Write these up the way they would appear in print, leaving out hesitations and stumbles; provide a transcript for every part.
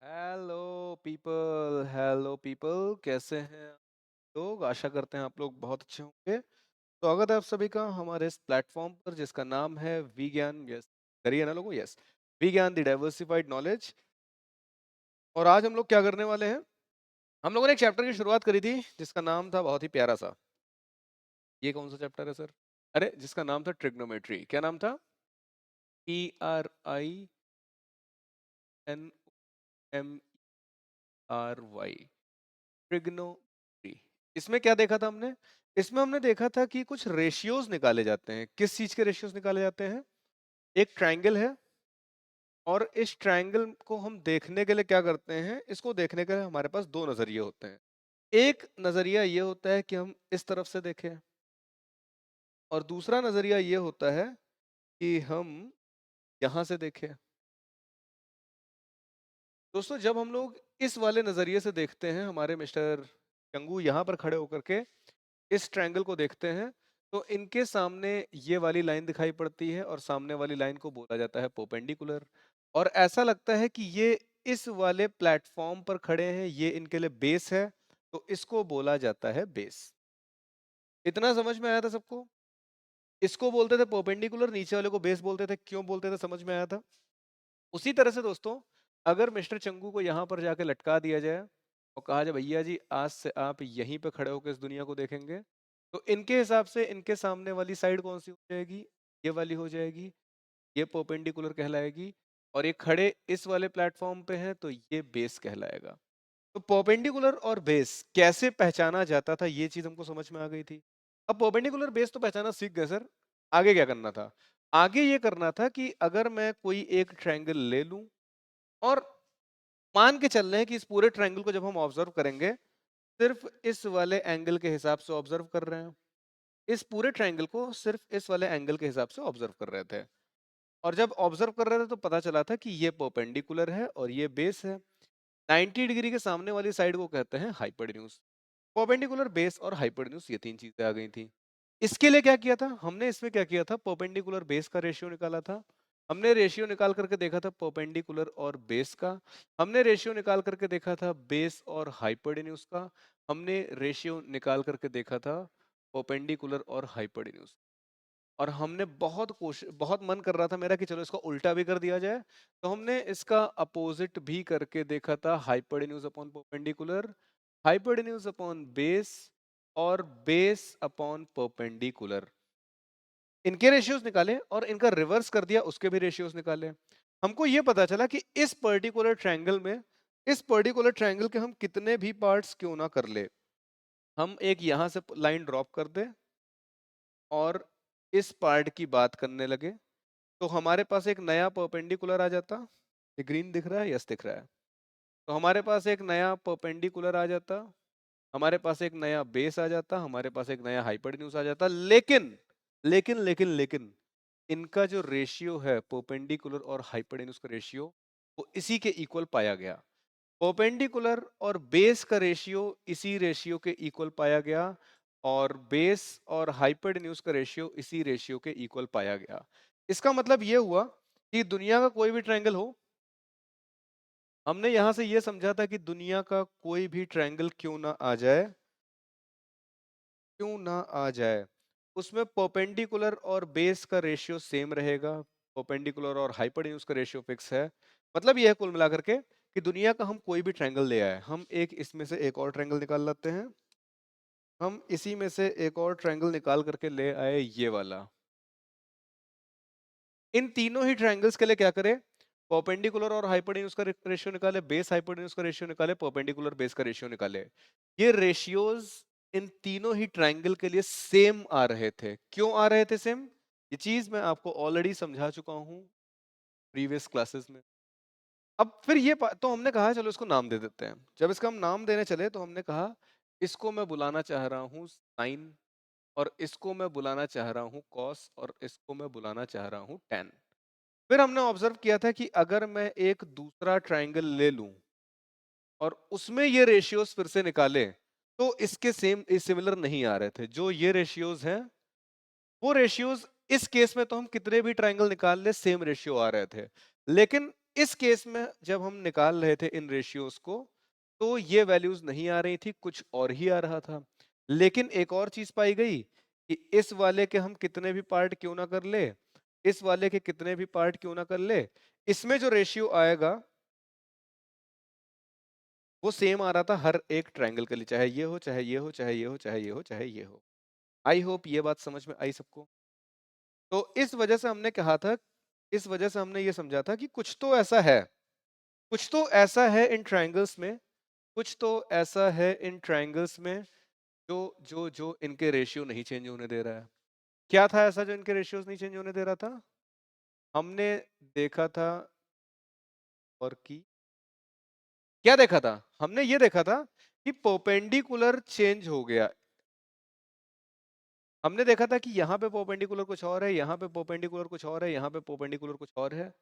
Hello people, कैसे हैं आप लोग? आशा करते हैं आप लोग बहुत अच्छे होंगे। स्वागत है आप सभी का हमारे इस प्लेटफॉर्म पर जिसका नाम है विज्ञान। यस, करिए ना लोगों, यस, विज्ञान द डाइवर्सिफाइड नॉलेज। और आज हम लोग क्या करने वाले हैं? हम लोगों ने एक चैप्टर की शुरुआत करी थी जिसका नाम था बहुत ही प्यारा सा। ये कौन सा चैप्टर है सर? अरे, जिसका नाम था ट्रिग्नोमेट्री। क्या नाम था? TRINOMETRY, trigonometry. इसमें क्या देखा था हमने? इसमें हमने देखा था कि कुछ रेशियोज निकाले जाते हैं। किस चीज के रेशियोज निकाले जाते हैं? एक ट्रायंगल है और इस ट्रायंगल को हम देखने के लिए क्या करते हैं? इसको देखने के लिए हमारे पास दो नजरिए होते हैं। एक नजरिया ये होता है कि हम इस तरफ से देखें, और दूसरा नजरिया ये होता है कि हम यहां से देखें। दोस्तों, जब हम लोग इस वाले नजरिए से देखते हैं, हमारे मिस्टर चंगू यहाँ पर खड़े होकर के इस ट्रायंगल को देखते हैं, तो इनके सामने ये वाली लाइन दिखाई पड़ती है और सामने वाली लाइन को बोला जाता है परपेंडिकुलर। और ऐसा लगता है कि ये इस वाले प्लेटफॉर्म पर खड़े हैं, ये इनके लिए बेस है, तो इसको बोला जाता है बेस। इतना समझ में आया था सबको? इसको बोलते थे परपेंडिकुलर, नीचे वाले को बेस बोलते थे। क्यों बोलते थे, समझ में आया था? उसी तरह से दोस्तों, अगर मिस्टर चंगू को यहाँ पर जाके लटका दिया जाए और कहा जाए भैया जी आज से आप यहीं पे खड़े होकर इस दुनिया को देखेंगे, तो इनके हिसाब से इनके सामने वाली साइड कौन सी हो जाएगी? ये वाली हो जाएगी। ये परपेंडिकुलर कहलाएगी। और ये खड़े इस वाले प्लेटफॉर्म पे हैं तो ये बेस कहलाएगा। तो परपेंडिकुलर और बेस कैसे पहचाना जाता था, ये चीज हमको समझ में आ गई थी। अब परपेंडिकुलर बेस तो पहचाना सीख गए सर, आगे क्या करना था? आगे ये करना था कि अगर मैं कोई एक ट्रायंगल ले लूं और मान के चल रहे हैं कि इस पूरे ट्रायंगल को जब हम ऑब्जर्व करेंगे, सिर्फ इस वाले एंगल के हिसाब से ऑब्जर्व कर रहे हैं। इस पूरे ट्रायंगल को सिर्फ इस वाले एंगल के हिसाब से ऑब्जर्व कर रहे थे। और जब ऑब्जर्व कर रहे थे तो पता चला था कि ये परपेंडिकुलर है और ये बेस है। 90 डिग्री के सामने वाली साइड को कहते हैं हाइपोटेन्यूज। परपेंडिकुलर, बेस और हाइपोटेन्यूज, ये तीन चीजें आ गई थी। इसके लिए क्या किया था हमने? इसमें क्या किया था? परपेंडिकुलर बेस का रेशियो निकाला था। हमने रेशियो निकाल करके देखा था परपेंडिकुलर और बेस का। हमने रेशियो निकाल करके देखा था बेस और हाइपोटेन्यूज का। हमने रेशियो निकाल करके देखा था परपेंडिकुलर और हाइपोटेन्यूज। और हमने बहुत कोशिश, बहुत मन कर रहा था मेरा कि चलो इसको उल्टा भी कर दिया जाए, तो हमने इसका अपोजिट भी करके देखा था, hypotenuse upon perpendicular, hypotenuse upon base और बेस अपॉन परपेंडिकुलर। इनके रेशियोज निकाले और इनका रिवर्स कर दिया, उसके भी रेशियोज निकाले। हमको ये पता चला कि इस पर्टिकुलर ट्रायंगल में, इस पर्टिकुलर ट्रायंगल के हम कितने भी पार्ट्स क्यों ना कर ले, हम एक यहां से लाइन ड्रॉप कर दे और इस पार्ट की बात करने लगे, तो हमारे पास एक नया परपेंडिकुलर आ जाता। ये ग्रीन दिख रहा है? यस, दिख रहा है। तो हमारे पास एक नया परपेंडिकुलर आ जाता, हमारे पास एक नया बेस आ जाता, हमारे पास एक नया हाइपोटेन्यूज आ जाता। लेकिन लेकिन लेकिन लेकिन इनका जो रेशियो है, परपेंडिकुलर और हाइपोटेन्यूज का रेशियो, वो इसी के इक्वल पाया गया। परपेंडिकुलर और बेस का रेशियो इसी रेशियो के इक्वल पाया गया, और बेस और हाइपोटेन्यूज का रेशियो इसी रेशियो के इक्वल पाया गया। इसका मतलब ये हुआ कि दुनिया का कोई भी ट्रायंगल हो, हमने यहां से ये समझा था कि दुनिया का कोई भी ट्रायंगल क्यों ना आ जाए, क्यों ना आ जाए, उसमें परपेंडिकुलर और बेस का रेशियो सेम रहेगा। परपेंडिकुलर और हाइपोटेन्यूज का रेशियो फिक्स है। मतलब यह है कुल मिलाकर के कि दुनिया का हम कोई भी ट्रायंगल ले आए, हम एक इसमें से एक और ट्रायंगल निकाल लेते हैं, हम इसी में से एक और ट्रायंगल निकाल करके ले आए ये वाला। इन तीनों ही ट्रायंगल्स के लिए क्या करें? परपेंडिकुलर और हाइपोटेन्यूज का रेशियो निकाले, बेस हाइपोटेन्यूज का रेशियो निकाले, परपेंडिकुलर बेस का रेशियो निकाले। ये रेशियोज इन तीनों ही ट्रायंगल के लिए सेम आ रहे थे। क्यों आ रहे थे सेम? ये चीज मैं आपको ऑलरेडी समझा चुका हूं प्रीवियस क्लासेस में। अब फिर तो हमने कहा चलो इसको नाम दे देते हैं। जब इसका हम नाम देने चले तो हमने कहा इसको मैं बुलाना चाह रहा हूँ साइन, और इसको मैं बुलाना चाह रहा हूँ कॉस, और इसको मैं बुलाना चाह रहा हूँ टेन। फिर हमने ऑब्जर्व किया था कि अगर मैं एक दूसरा ट्रायंगल ले लूं और उसमें ये रेशियोज फिर से निकाले, तो इसके सेम सिमिलर नहीं आ रहे थे। जो ये रेशियोज हैं, वो रेशियोज इस केस में तो हम कितने भी ट्रायंगल निकाल ले सेम रेशियो आ रहे थे। लेकिन इस केस में जब हम निकाल रहे थे इन रेशियोज को, तो ये वैल्यूज नहीं आ रही थी, कुछ और ही आ रहा था। लेकिन एक और चीज पाई गई कि इस वाले के हम कितने भी पार्ट क्यों ना कर ले, इस वाले के कितने भी पार्ट क्यों ना कर ले, इसमें जो रेशियो आएगा वो सेम आ रहा था हर एक ट्रायंगल के लिए, चाहे ये हो, चाहे ये हो, चाहे ये हो, चाहे ये हो, चाहे ये हो। आई होप ये बात समझ में आई सबको। तो इस वजह से हमने कहा था, इस वजह से हमने ये समझा था कि कुछ तो ऐसा है, कुछ तो ऐसा है इन ट्रायंगल्स में, कुछ तो ऐसा है इन ट्रायंगल्स में जो जो जो इनके रेशियो नहीं चेंज होने दे रहा है। क्या था ऐसा जो इनके रेशियोज नहीं चेंज होने दे रहा था? हमने देखा था, और की क्या देखा था? हमने ये देखा था कि परपेंडिकुलर चेंज हो गया। हमने देखा था कि यहाँ पे परपेंडिकुलर कुछ और है, यहाँ पे परपेंडिकुलर कुछ और है, यहाँ पे परपेंडिकुलर कुछ और है,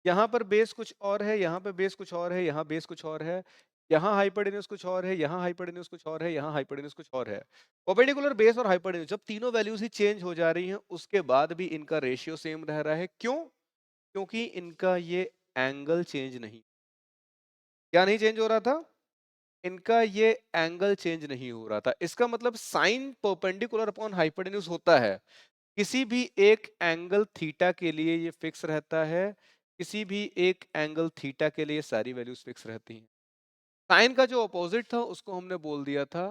यहाँ पर बेस कुछ और है, यहाँ पे बेस कुछ और है, यहाँ बेस कुछ और है, यहाँ हाइपोटेन्यूज कुछ और है, यहाँ हाइपोटेन्यूज कुछ और है, यहाँ हाइपोटेन्यूज कुछ और है। परपेंडिकुलर, बेस और हाइपोटेन्यूज जब तीनों वैल्यूज ही चेंज हो जा रही हैं, उसके बाद भी इनका रेशियो सेम रह रहा है। क्यों? क्योंकि इनका ये एंगल चेंज नहीं, क्या नहीं चेंज हो रहा था? इनका ये एंगल चेंज नहीं हो रहा था। इसका मतलब साइन परपेंडिकुलर अपॉन हाइपोटेन्यूज होता है, किसी भी एक एंगल थीटा के लिए ये फिक्स रहता है, किसी भी एक एंगल थीटा के लिए सारी वैल्यूज फिक्स रहती हैं। साइन का जो अपोजिट था उसको हमने बोल दिया था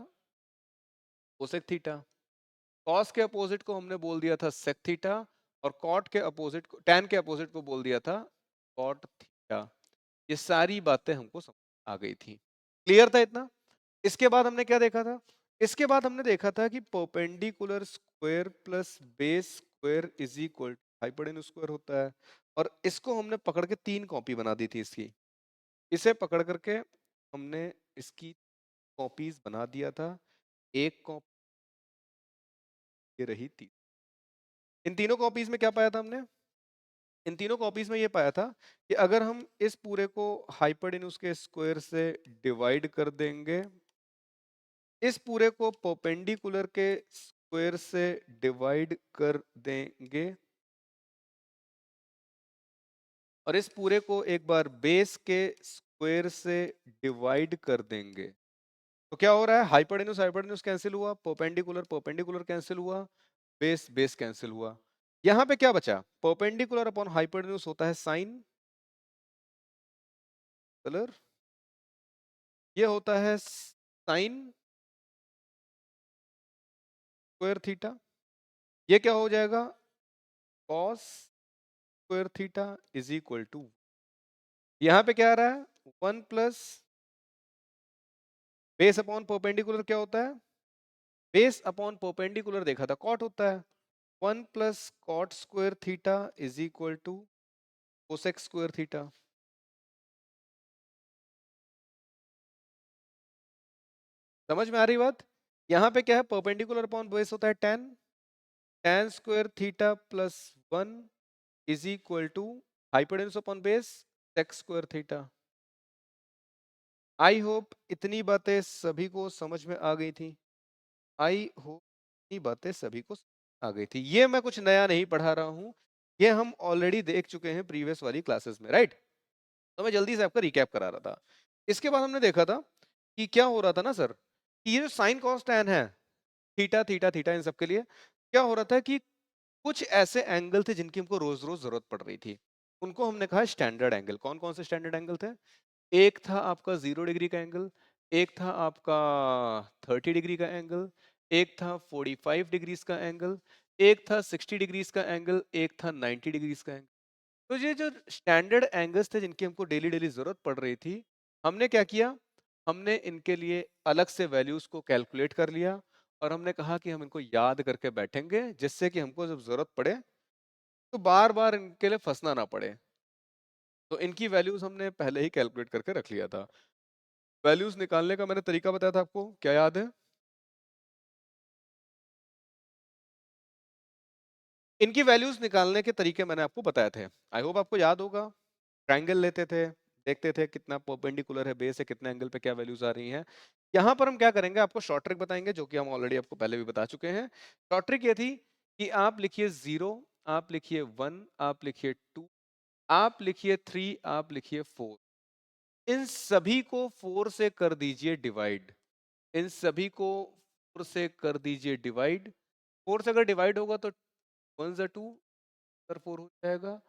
कोसेक थीटा, कॉस के अपोजिट को हमने बोल दिया था सेक थीटा, और कॉट के अपोजिट को, टैन के अपोजिट को बोल दिया था कॉट थीटा। ये सारी बातें हमको समझ आ गई थी। क्लियर था इतना? इसके बाद हमने क्या देखा था? इसके बाद हमने देखा था कि perpendicular square plus base square is equal hypotenuse square होता है, और इसको हमने पकड़ के 3 कॉपी बना दी थी इसकी। इसे पकड़ करके हमने इसकी कॉपीज बना दिया था, एक कॉपी ये रही थी। इन तीनों कॉपीज में क्या पाया था हमने? इन तीनों कॉपीज में ये पाया था कि अगर हम इस पूरे को हाइपोटेन्यूज के स्क्वायर से डिवाइड कर देंगे, इस पूरे को परपेंडिकुलर के स्क्वायर से डिवाइड कर देंगे, और इस पूरे को एक बार बेस के स्क्वायर से डिवाइड कर देंगे, तो क्या हो रहा है? हाइपोटेन्यूज हाइपोटेन्यूज कैंसिल हुआ, परपेंडिकुलर परपेंडिकुलर कैंसिल हुआ, बेस बेस कैंसिल हुआ। यहां पे क्या बचा? परपेंडिकुलर अपॉन हाइपोटेन्यूज होता है साइन, कलर, ये होता है साइन स्क्वायर थीटा, ये क्या हो जाएगा? Cos square theta is equal to, यहां पे क्या आ रहा है? 1 प्लस बेस अपॉन परपेंडिकुलर क्या होता है? बेस अपॉन परपेंडिकुलर देखा था कॉट होता है, 1 plus cot square theta is equal to cosec square theta. समझ में आ रही बात? यहाँ पे क्या है? परपेंडिकुलर अपॉन बेस होता है tan, tan square theta plus 1 is equal to hypotenuse upon base sec square theta. I hope इतनी बातें सभी को समझ में आ गई थी। आई होप इतनी बातें सभी को आ गई थी। ये मैं कुछ नया नहीं पढ़ा रहा हूँ, ये हम ऑलरेडी देख चुके हैं प्रीवियस वाली क्लासेस में, राइट? तो मैं जल्दी से आपका रिकैप करा रहा था। इसके बाद हमने देखा था कि क्या हो रहा था ना सर, कि ये जो साइन कॉस टैन है, थीटा थीटा थीटा, इन सब के लिए क्या हो रहा था कि कुछ ऐसे एंगल थे जिनकी हमको रोज रोज जरूरत पड़ रही थी, उनको हमने कहा स्टैंडर्ड एंगल। कौन कौन से स्टैंडर्ड एंगल थे? एक था आपका 0 डिग्री का एंगल, एक था आपका 30 डिग्री का एंगल, एक था 45 डिग्रीज का एंगल, एक था 60 डिग्रीज का एंगल, एक था 90 डिग्रीज का एंगल। तो ये जो स्टैंडर्ड एंगल्स थे जिनकी हमको डेली डेली जरूरत पड़ रही थी, हमने क्या किया? हमने इनके लिए अलग से वैल्यूज को कैलकुलेट कर लिया, और हमने कहा कि हम इनको याद करके बैठेंगे, जिससे कि हमको जब जरूरत पड़े तो बार बार इनके लिए फंसना ना पड़े। तो इनकी वैल्यूज हमने पहले ही कैलकुलेट करके रख लिया था। वैल्यूज निकालने का मैंने तरीका बताया था आपको, क्या याद है? इनकी वैल्यूज निकालने के तरीके मैंने आपको बताए थे, आई होप आपको याद होगा। ट्रायंगल लेते थे, देखते थे कितना परपेंडिकुलर है बेस है, कितने एंगल पे क्या वैल्यूज आ रही हैं। यहाँ पर हम क्या करेंगे, आपको शॉर्ट ट्रिक बताएंगे, जो कि हम ऑलरेडी आपको पहले भी बता चुके हैं। शॉर्ट ट्रिक ये थी कि आप लिखिए 0, आप लिखिए 1, आप लिखिए 2, आप लिखिए 3, आप लिखिए 4, इन सभी को 4 से कर दीजिए डिवाइड, इन सभी को 4 से कर दीजिए डिवाइड। 4 से अगर डिवाइड होगा तो 1 ज़ा 2, 4 हो जाएगा,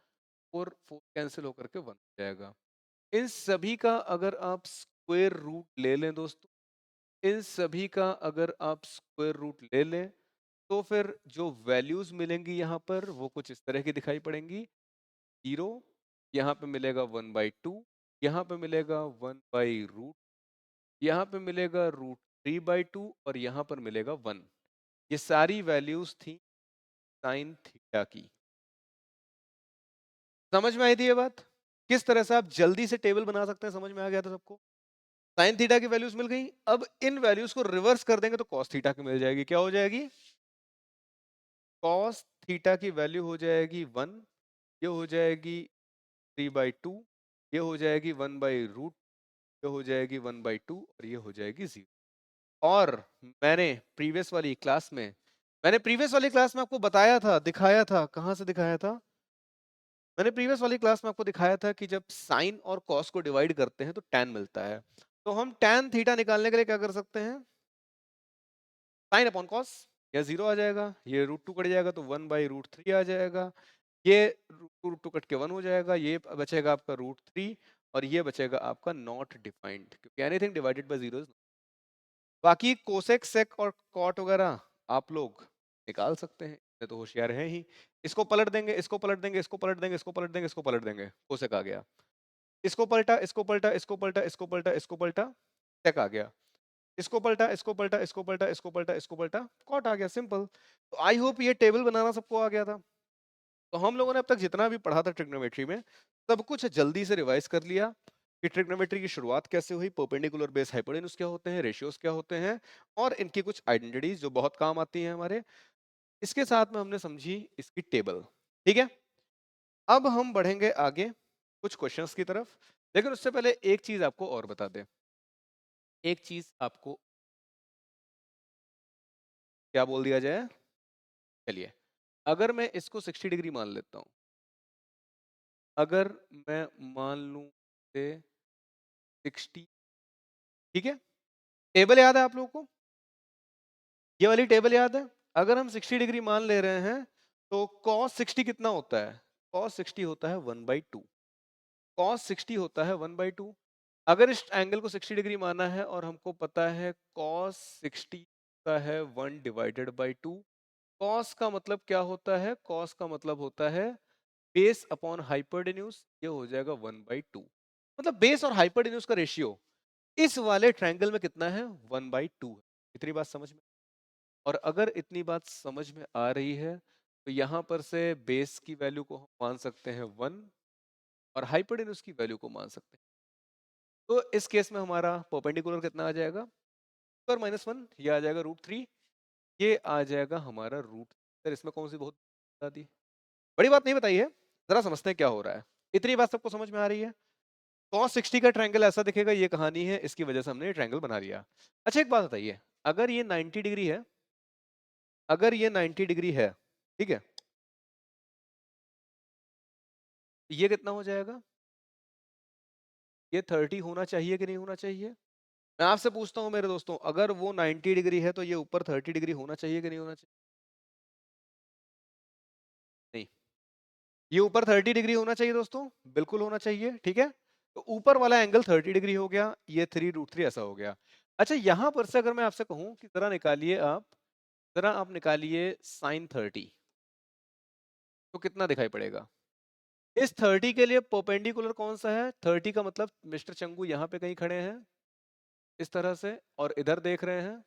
4 4 कैंसिल होकर के 1 हो जाएगा। इन सभी का अगर आप स्क्वायर रूट ले लें दोस्तों, इन सभी का अगर आप स्क्वायर रूट ले लें, तो फिर जो वैल्यूज मिलेंगी यहाँ पर वो कुछ इस तरह की दिखाई पड़ेंगी। 0, यहाँ पे मिलेगा 1/2, यहाँ पे मिलेगा 1/√, यहाँ पे मिलेगा √3/2 और यहाँ पर मिलेगा 1। ये सारी वैल्यूज थी साइन थीटा की। समझ में आई थी ये बात? किस तरह से आप जल्दी से टेबल बना सकते हैं, समझ में आ गया था सबको? साइन थीटा की वैल्यूज मिल गई। अब इन वैल्यूज को रिवर्स कर देंगे तो कॉस थीटा की मिल जाएगी। क्या हो जाएगी? कॉस थीटा की वैल्यू हो जाएगी 1, ये हो जाएगी 3/2, ये हो जाएगी 1/√, ये हो जाएगी 1/2 और ये हो जाएगी 0। और मैंने प्रीवियस वाली क्लास में आपको बताया था, दिखाया था, कहां से दिखाया था? मैंने प्रीवियस वाली क्लास में आपको दिखाया था कि जब साइन और कॉस को डिवाइड करते हैं तो टैन मिलता है। तो हम टैन थीटा निकालने के लिए क्या कर सकते हैं? साइन अपॉन कॉस, या 0 आ जाएगा, ये √2 कट जाएगा तो 1/√3 आ जाएगा, ये √2 कट के 1 हो जाएगा, ये बचेगा आपका √3 और ये बचेगा आपका नॉट डिफाइंड, क्योंकि एनीथिंग डिवाइडेड बाय 0 इज। बाकी कोसेक सेक और कॉट वगैरह आप लोग निकाल सकते हैं, ये तो होशियार है ही। इसको पलट देंगे, इसको पलट देंगे, इसको पलट देंगे, इसको पलट देंगे, इसको पलट देंगे, कोसेक आ गया। इसको पलटा, इसको पलटा, इसको पलटा, इसको पलटा, इसको पलटा, सेक आ गया। इसको पलटा, इसको पलटा, इसको पलटा, इसको पलटा, इसको पलटा, कॉट आ गया। सिंपल। तो आई होप ये टेबल बनाना सबको आ गया था। तो हम लोगों ने अब तक जितना भी पढ़ा था ट्रिग्नोमेट्री में, सब कुछ जल्दी से रिवाइज कर लिया कि ट्रिग्नोमेट्री की शुरुआत कैसे हुई, परपेंडिकुलर बेस हाइपोटेन्यूज क्या होते हैं, रेशियोज क्या होते हैं, और इनकी कुछ आइडेंटिटीज जो बहुत काम आती हैं हमारे। इसके साथ में हमने समझी इसकी टेबल। ठीक है, अब हम बढ़ेंगे आगे कुछ क्वेश्चंस की तरफ, लेकिन उससे पहले एक चीज आपको और बता दें। एक चीज आपको क्या बोल दिया जाए? चलिए, अगर मैं इसको 60 डिग्री मान लेता हूं, अगर मैं मान लूं से 60, ठीक है, टेबल याद है आप लोगों को? ये वाली टेबल याद है? अगर हम 60 डिग्री मान ले रहे हैं तो cos 60 कितना होता है? cos 60 होता है 1/2। cos 60 होता है 1/2। अगर इस एंगल को 60 डिग्री माना है और हमको पता है cos 60 होता है 1/2, cos का मतलब क्या होता है? cos का मतलब होता है बेस अपॉन हाइपोटेन्यूज, ये हो जाएगा 1/2। मतलब बेस और हाइपोटेन्यूज का रेशियो इस वाले ट्रायंगल में कितना है? 1/2 है। इतनी बात समझ में? और अगर इतनी बात समझ में आ रही है तो यहां पर से बेस की वैल्यू को हम मान सकते हैं 1 और हाइपोटेन्यूज की वैल्यू को मान सकते हैं। तो इस केस में हमारा परपेंडिकुलर कितना आ जाएगा? और -1, ये आ जाएगा √3, ये आ जाएगा हमारा रूट। सर इसमें कौन सी बहुत बता दी? बड़ी बात नहीं बताई है, जरा समझते हैं क्या हो रहा है। इतनी बात सबको समझ में आ रही है? cos 60 का ट्रायंगल ऐसा दिखेगा, ये कहानी है, इसकी वजह से हमने ये ट्रायंगल बना लिया। अच्छा एक बात बताइए, अगर ये 90 डिग्री है, अगर ये 90 डिग्री है, ठीक है, ये कितना हो जाएगा? ये 30 होना चाहिए कि नहीं होना चाहिए? मैं आपसे पूछता हूं मेरे दोस्तों, अगर वो 90 डिग्री है तो ये ऊपर 30 डिग्री होना चाहिए कि नहीं होना चाहिए? नहीं, ये ऊपर 30 डिग्री होना चाहिए दोस्तों, बिल्कुल होना चाहिए। ठीक है, तो ऊपर वाला एंगल 30 डिग्री हो गया, ये 3√3 ऐसा हो गया। अच्छा यहां पर से अगर मैं आपसे कहूं कि जरा निकालिए आप, जरा आप निकालिए साइन 30, तो कितना दिखाई पड़ेगा? इस 30 के लिए परपेंडिकुलर कौन सा है? 30 का मतलब मिस्टर चंगू यहाँ पे कहीं खड़े हैं इस तरह से, और इधर देख रहे हैं,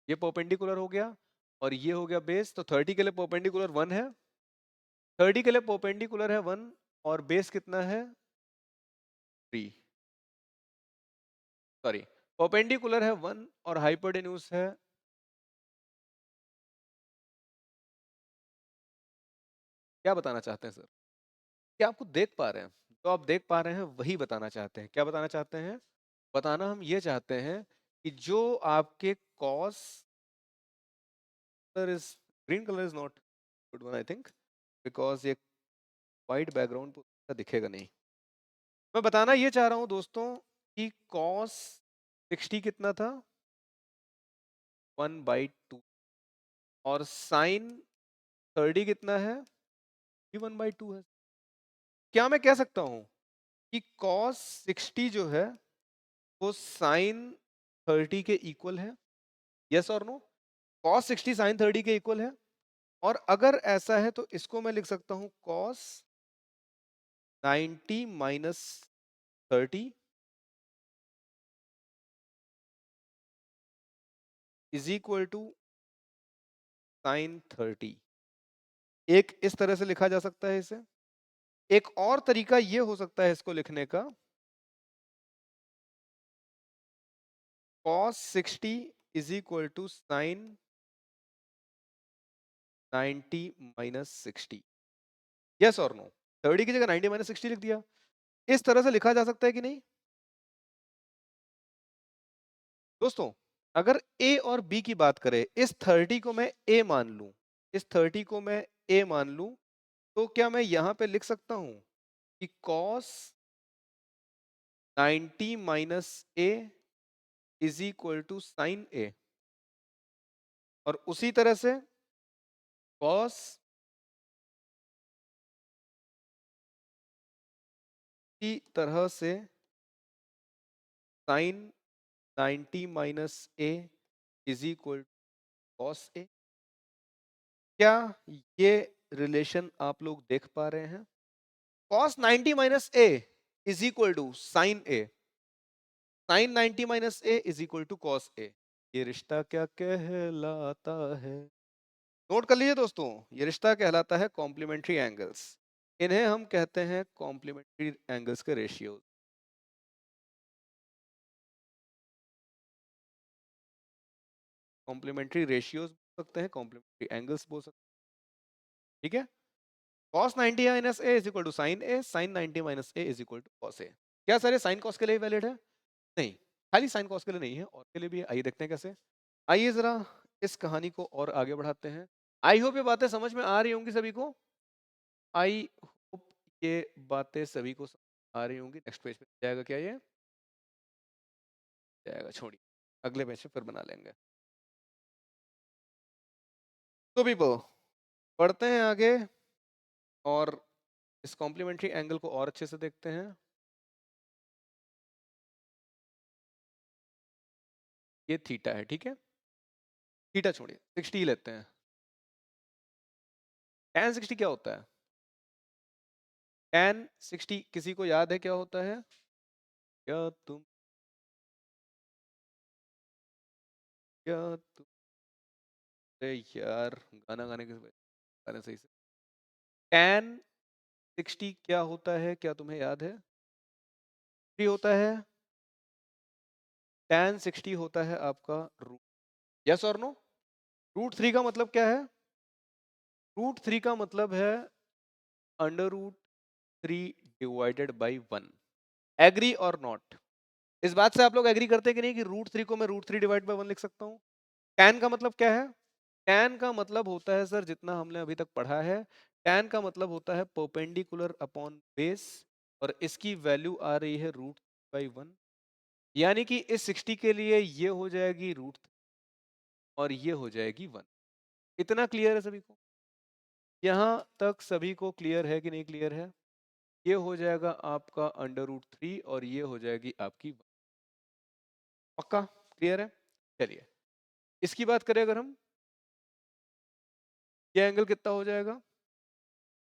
ये परपेंडिकुलर हो गया और ये हो गया बेस। तो 30 के लिए परपेंडिकुलर 1 है, 30 के लिए परपेंडिकुलर है 1 और बेस कितना है? 3। सॉरी, परपेंडिकुलर है 1 और हाइपोटेन्यूज है, क्या बताना चाहते हैं सर? क्या आपको देख पा रहे हैं? जो आप देख पा रहे हैं वही बताना चाहते हैं। क्या बताना चाहते हैं? बताना हम ये चाहते हैं कि जो आपके cos, is green colour is not good one I think, because ये वाइट बैकग्राउंड दिखेगा नहीं। मैं बताना ये चाह रहा हूं दोस्तों कि cos 60 कितना था, 1/2, और sin 30 कितना है, ये 1/2 है। क्या मैं कह सकता हूं कि cos 60 जो है वो sin 30 के इक्वल है? यस और नो? cos 60 sin 30 के इक्वल है? और अगर ऐसा है तो इसको मैं लिख सकता हूं cos 90 minus 30 is equal to sin 30। एक इस तरह से लिखा जा सकता है इसे। एक और तरीका ये हो सकता है इसको लिखने का, cos 60 is equal to sin 90 minus 60। Yes और नो? 30 की जगह 90 माइनस 60 लिख दिया। इस तरह से लिखा जा सकता है कि नहीं दोस्तों? अगर a और b की बात करें, इस 30 को मैं a मान लूं, इस 30 को मैं a मान लूं, तो क्या मैं यहां पे लिख सकता हूं कि cos 90 minus a is equal to sin a? और उसी तरह से cos की तरह से sin 90 minus a is equal to cos a। क्या ये रिलेशन आप लोग देख पा रहे हैं? cos 90 minus a is equal to sin a, sin 90 minus a is equal to cos a। ये रिश्ता क्या कहलाता है? नोट कर लीजिए दोस्तों, ये रिश्ता कहलाता है कॉम्प्लीमेंट्री एंगल्स। इन्हें हम कहते हैं कॉम्प्लीमेंट्री एंगल्स के रेशियो। कॉम्प्लीमेंट्री रेशियोज बोल सकते हैं, कॉम्प्लीमेंट्री एंगल्स बोल सकते हैं, ठीक है? cos 90 minus a is equal to sin a, sin 90 minus a is equal to cos a। क्या सारे sin cos के लिए वैलिड है? नहीं, खाली sin cos के लिए नहीं है, और के लिए भी है। आइए देखते हैं कैसे। आइए जरा इस कहानी को और आगे बढ़ाते हैं। आई होप ये बातें समझ में आ रही होंगी सभी को। आई होप ये बातें सभी को समझ आ रही होंगी। नेक्स्ट पेज पे जाएगा क्या ये? जाएगा, छोड़िए, अगले पेज पे फिर बना लेंगे। तो पीपल, पढ़ते हैं आगे और इस कॉम्प्लीमेंट्री एंगल को और अच्छे से देखते हैं। ये थीटा है, ठीक है? थीटा छोड़िए, 60 लेते हैं। tan 60 क्या होता है? tan 60 किसी को याद है क्या होता है? क्या तुम क्या तुम अरे यार, गाना गाने के गाने सही से। tan 60 क्या होता है, क्या तुम्हें याद है? 3 होता है। tan 60 होता है आपका रूट। यस और नो? रूट 3 का मतलब क्या है? रूट 3 का मतलब है under root 3 divided by 1। Agree और नॉट? इस बात से आप लोग एग्री करते हैं कि नहीं कि रूट 3 को मैं रूट 3 डिवाइड बाई 1 लिख सकता हूँ? tan का मतलब क्या है? tan का मतलब होता है सर, जितना हमने अभी तक पढ़ा है, tan का मतलब होता है परपेंडिकुलर अपॉन बेस, और इसकी वैल्यू आ रही है रूट बाई 1। यानी कि इस 60 के लिए ये हो जाएगी रूट और ये हो जाएगी 1। इतना क्लियर है सभी को? यहाँ तक सभी को क्लियर है कि नहीं क्लियर है? ये हो जाएगा आपका अंडर रूट 3 और ये हो जाएगी आपकी 1। पक्का क्लियर है? चलिए इसकी बात करें अगर हम, ये एंगल कितना हो जाएगा?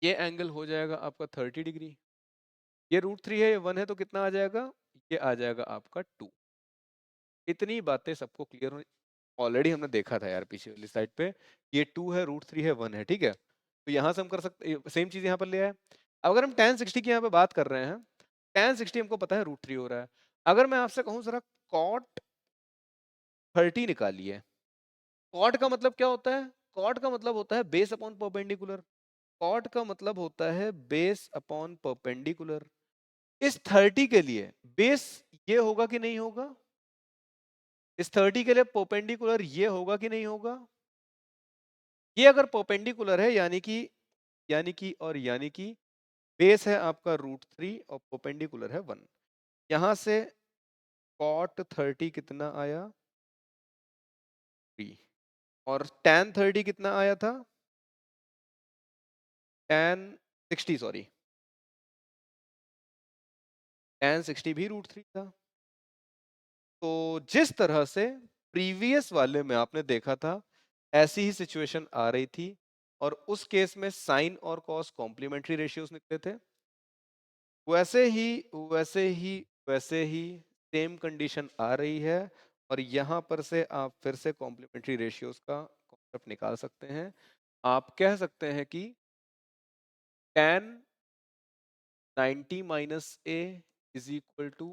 ये एंगल हो जाएगा आपका 30 डिग्री। ये रूट 3 है, ये 1 है, तो कितना आ जाएगा? ये आ जाएगा आपका 2। इतनी बातें सबको क्लियर हो? ऑलरेडी हमने देखा था यार पीछे वाली साइड पे, ये 2 है, रूट 3 है, 1 है, ठीक है? तो यहाँ से हम कर सकते सेम चीज यहाँ पर ले आए। अगर हम tan 60 की यहाँ पे बात कर रहे हैं, tan 60 हमको पता है रूट 3 हो रहा है। अगर मैं आपसे कहूँ जरा cot 30 निकालिए। cot का मतलब क्या होता है? cot का मतलब होता है बेस अपॉन परपेंडिकुलर। cot का मतलब होता है बेस अपॉन परपेंडिकुलर। इस 30 के लिए बेस ये होगा कि नहीं होगा? इस 30 के लिए परपेंडिकुलर ये होगा कि नहीं होगा? ये अगर परपेंडिकुलर है यानी कि और यानी कि बेस है आपका √3 और परपेंडिकुलर है 1। यहां से cot 30 कितना आया 3 और tan 30 कितना आया था tan 60 सॉरी tan 60 भी √3 था। तो जिस तरह से प्रीवियस वाले में आपने देखा था ऐसी ही सिचुएशन आ रही थी और उस केस में साइन और कॉस कॉम्प्लीमेंट्री रेशियोज निकले थे, वैसे ही वैसे ही वैसे ही सेम कंडीशन आ रही है और यहां पर से आप फिर से कॉम्प्लीमेंट्री रेशियोज का कॉन्सेप्ट निकाल सकते हैं। आप कह सकते हैं कि tan 90 minus a is equal to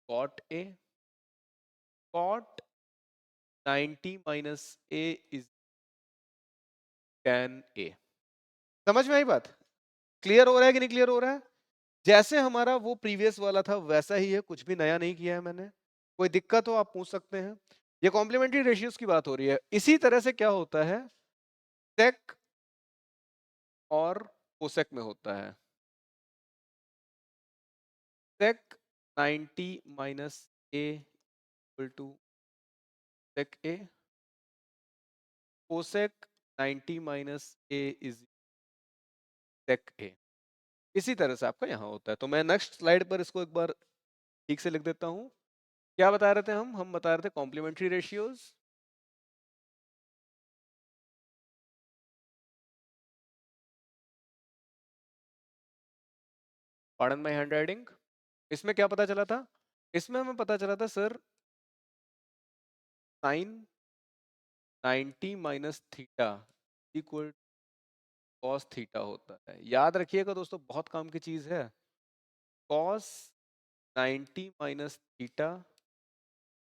cot a, cot 90 minus a is tan a। समझ में आई बात? क्लियर हो रहा है कि नहीं क्लियर हो रहा है? जैसे हमारा वो प्रीवियस वाला था वैसा ही है, कुछ भी नया नहीं किया है मैंने। कोई दिक्कत हो आप पूछ सकते हैं। ये कॉम्प्लीमेंट्री रेशियोज की बात हो रही है। इसी तरह से क्या होता है सेक और कोसेक में होता है। Sec 90 minus A equal to sec A, cosec 90 minus A is sec A. इसी तरह से आपका यहाँ होता है। तो मैं नेक्स्ट स्लाइड पर इसको एक बार ठीक से लिख देता हूँ। क्या बता रहे थे हम बता रहे थे complementary ratios. Pardon my handwriting. इसमें क्या पता चला था? इसमें हमें पता चला था sir sine 90 minus theta equal cos theta होता है। याद रखिएगा दोस्तों, बहुत काम की चीज है। Cos 90 minus theta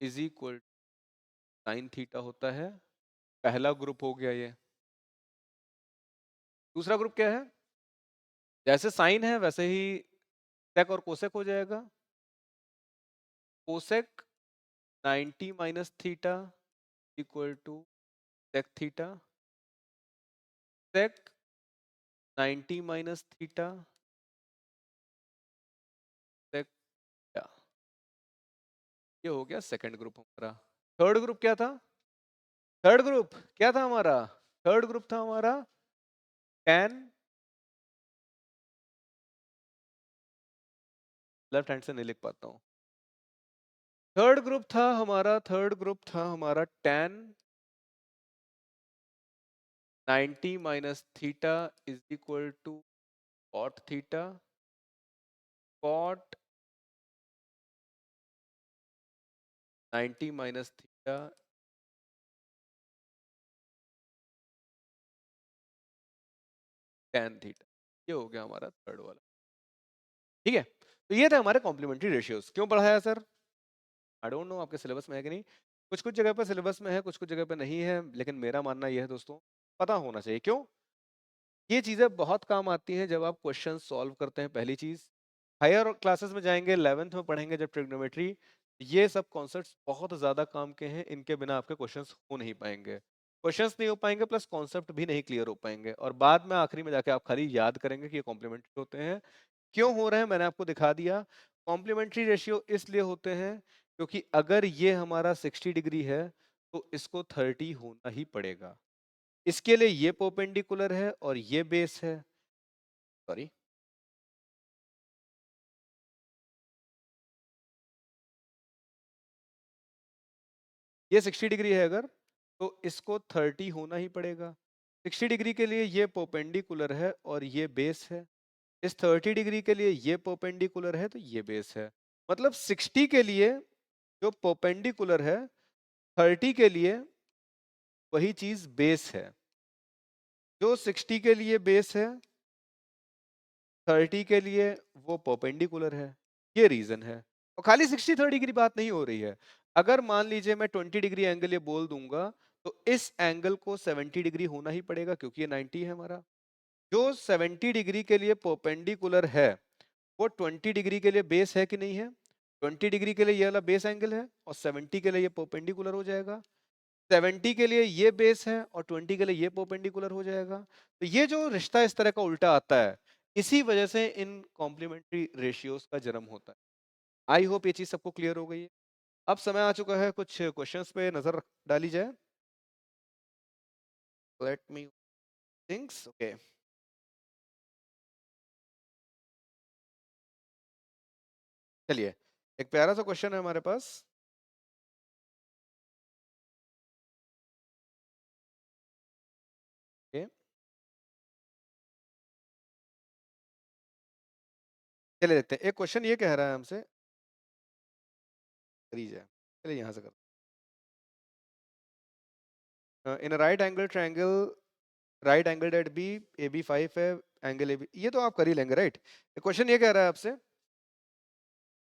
is equal sine theta होता है। पहला ग्रुप हो गया ये। दूसरा ग्रुप क्या है? जैसे साइन है वैसे ही सेक और कोसेक हो जाएगा। Cosec 90 minus theta equal to sec theta, sec 90 minus theta sec theta. ये हो गया सेकंड ग्रुप हमारा। थर्ड ग्रुप क्या था? थर्ड ग्रुप क्या था हमारा? थर्ड ग्रुप था हमारा tan, लेफ्ट हैंड से नहीं लिख पाता हूं। थर्ड ग्रुप था हमारा tan 90 minus theta is equal to cot theta, cot 90 minus theta tan theta. ये हो गया हमारा थर्ड वाला। ठीक है, तो ये थे हमारे कॉम्प्लीमेंट्री रेशियोज। क्यों पढ़ाया सर? आई डोंट नो आपके सिलेबस में है कि नहीं। कुछ कुछ जगह पर सिलेबस में है, कुछ कुछ जगह पर नहीं है, लेकिन मेरा मानना यह है दोस्तों पता होना चाहिए। क्यों? ये चीजें बहुत काम आती हैं जब आप क्वेश्चन सॉल्व करते हैं। पहली चीज, हायर क्लासेस में जाएंगे, 11th में पढ़ेंगे जब ट्रिग्नोमेट्री, ये सब कॉन्सेप्ट्स बहुत ज्यादा काम के हैं। इनके बिना आपके क्वेश्चंस हो नहीं पाएंगे, क्वेश्चंस नहीं हो पाएंगे, प्लस कॉन्सेप्ट भी नहीं क्लियर हो पाएंगे। और बाद में आखिरी में जाके आप खाली याद करेंगे कि ये कॉम्प्लीमेंट्री होते हैं। क्यों हो रहे हैं मैंने आपको दिखा दिया। कॉम्प्लीमेंट्री रेशियो इसलिए होते हैं क्योंकि अगर ये हमारा 60 डिग्री है तो इसको 30 होना ही पड़ेगा। इसके लिए ये परपेंडिकुलर है और ये बेस है। सॉरी, ये 60 डिग्री है अगर, तो इसको 30 होना ही पड़ेगा। 60 डिग्री के लिए ये परपेंडिकुलर है और ये बेस है। इस 30 डिग्री के लिए ये परपेंडिकुलर है तो ये बेस है। मतलब 60 के लिए जो परपेंडिकुलर है, 30 के लिए वही चीज बेस है। जो 60 के लिए बेस है, 30 के लिए वो परपेंडिकुलर है। ये रीजन है। और खाली 60 30 की बात नहीं हो रही है। अगर मान लीजिए मैं 20 डिग्री एंगल ये बोल दूंगा तो इस एंगल को 70 डिग्री होना ही पड़ेगा क्योंकि ये 90 है हमारा। जो 70 डिग्री के लिए परपेंडिकुलर है वो 20 डिग्री के लिए बेस है कि नहीं है? 20 डिग्री के लिए ये वाला बेस एंगल है और 70 के लिए ये परपेंडिकुलर हो जाएगा। 70 के लिए ये बेस है और 20 के लिए ये परपेंडिकुलर हो जाएगा। तो ये जो रिश्ता इस तरह का उल्टा आता है, इसी वजह से इन कॉम्प्लीमेंट्री रेशियोज का जन्म होता है। आई होप ये चीज सबको क्लियर हो गई है। अब समय आ चुका है कुछ क्वेश्चंस पे नजर डाली जाए। Let me thinks okay. चलिए, एक प्यारा सा क्वेश्चन है हमारे पास। okay? चलिए देखते हैं। एक क्वेश्चन ये कह रहा है हमसे, करी जाए। चलिए यहाँ से कर in right angle triangle, right angle at B, A B 5 है, एंगल ए बी, ये तो आप कर ही लेंगे राइट। क्वेश्चन ये कह रहा है आपसे,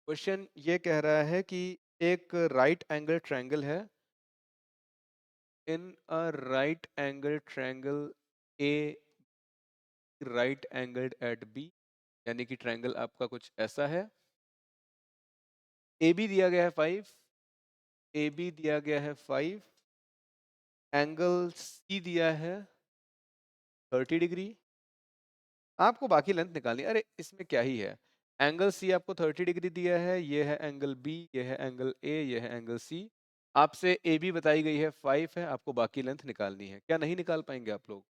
क्वेश्चन ये कह रहा है कि एक राइट एंगल ट्रायंगल है, in a right angle triangle A right angled at B, यानी कि ट्रायंगल आपका कुछ ऐसा है। ए बी दिया गया है 5, ए बी दिया गया है 5, एंगल सी दिया है 30 डिग्री। आपको बाकी लेंथ निकालनी है। अरे इसमें क्या ही है, एंगल सी आपको 30 डिग्री दिया है, ये है एंगल बी, ये है एंगल ए, ये है एंगल सी। आपसे ए बी बताई गई है 5 है, आपको बाकी लेंथ निकालनी है। क्या नहीं निकाल पाएंगे आप लोग?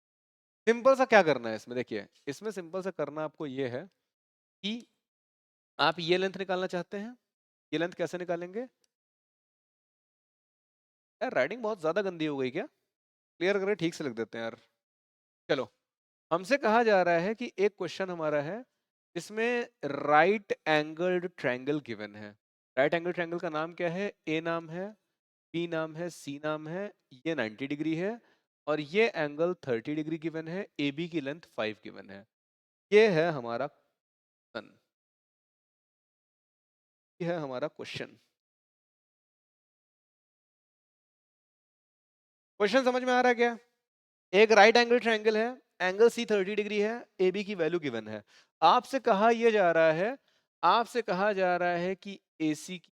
सिंपल सा क्या करना है इसमें, देखिए इसमें सिंपल सा करना आपको ये है कि आप ये लेंथ निकालना चाहते हैं, ये लेंथ कैसे निकालेंगे? यार राइटिंग बहुत ज्यादा गंदी हो गई क्या? क्लियर करें, ठीक से लिख देते हैं यार। चलो, हमसे कहा जा रहा है कि एक क्वेश्चन हमारा है इसमें राइट एंगल्ड ट्रायंगल गिवन है। राइट एंगल ट्रायंगल का नाम क्या है? ए नाम है, बी नाम है, सी नाम है, ये 90 डिग्री है और ये एंगल 30 डिग्री गिवन है, ए बी की लेंथ 5 गिवन है। ये है हमारा क्वेश्चन, ये है हमारा क्वेश्चन। क्वेश्चन समझ में आ रहा है क्या? एक राइट एंगल ट्रायंगल है, एंगल सी 30 डिग्री है, ए बी की वैल्यू गिवन है। आपसे कहा यह जा रहा है, आपसे कहा जा रहा है कि ए सी की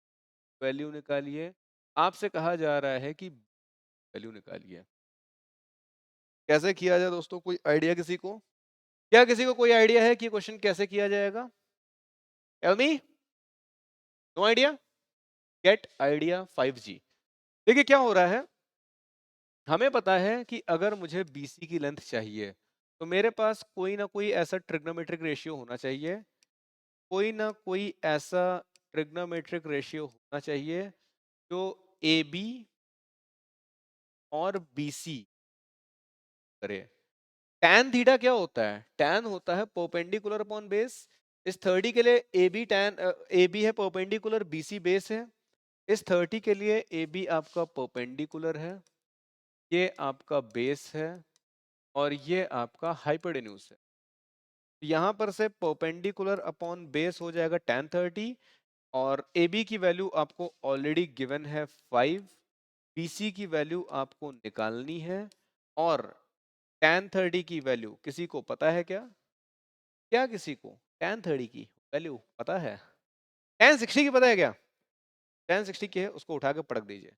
वैल्यू निकालिए, आपसे कहा जा रहा है कि वैल्यू निकालिए। कैसे किया जाए दोस्तों, कोई आइडिया किसी को? क्या किसी को कोई आइडिया है कि क्वेश्चन कैसे किया जाएगा? Tell me. No idea? Get idea 5G। देखिए क्या हो रहा है, हमें पता है कि अगर मुझे BC की लेंथ चाहिए तो मेरे पास कोई ना कोई ऐसा ट्रिग्नोमेट्रिक रेशियो होना चाहिए, कोई ना कोई ऐसा ट्रिग्नोमेट्रिक रेशियो होना चाहिए जो AB और BC करे। tan थीटा क्या होता है? tan होता है परपेंडिकुलर अपॉन बेस। इस 30 के लिए AB है परपेंडिकुलर, BC बेस है। इस 30 के लिए AB आपका परपेंडिकुलर है, ये आपका बेस है और ये आपका हाइपोटेन्यूज है। यहाँ पर से परपेंडिकुलर अपॉन बेस हो जाएगा tan 30 और AB की वैल्यू आपको ऑलरेडी गिवन है 5, BC की वैल्यू आपको निकालनी है और tan 30 की वैल्यू किसी को पता है क्या? क्या किसी को tan 30 की वैल्यू पता है? tan 60 की पता है क्या? tan 60 की है, उसको उठा के पटक दीजिए।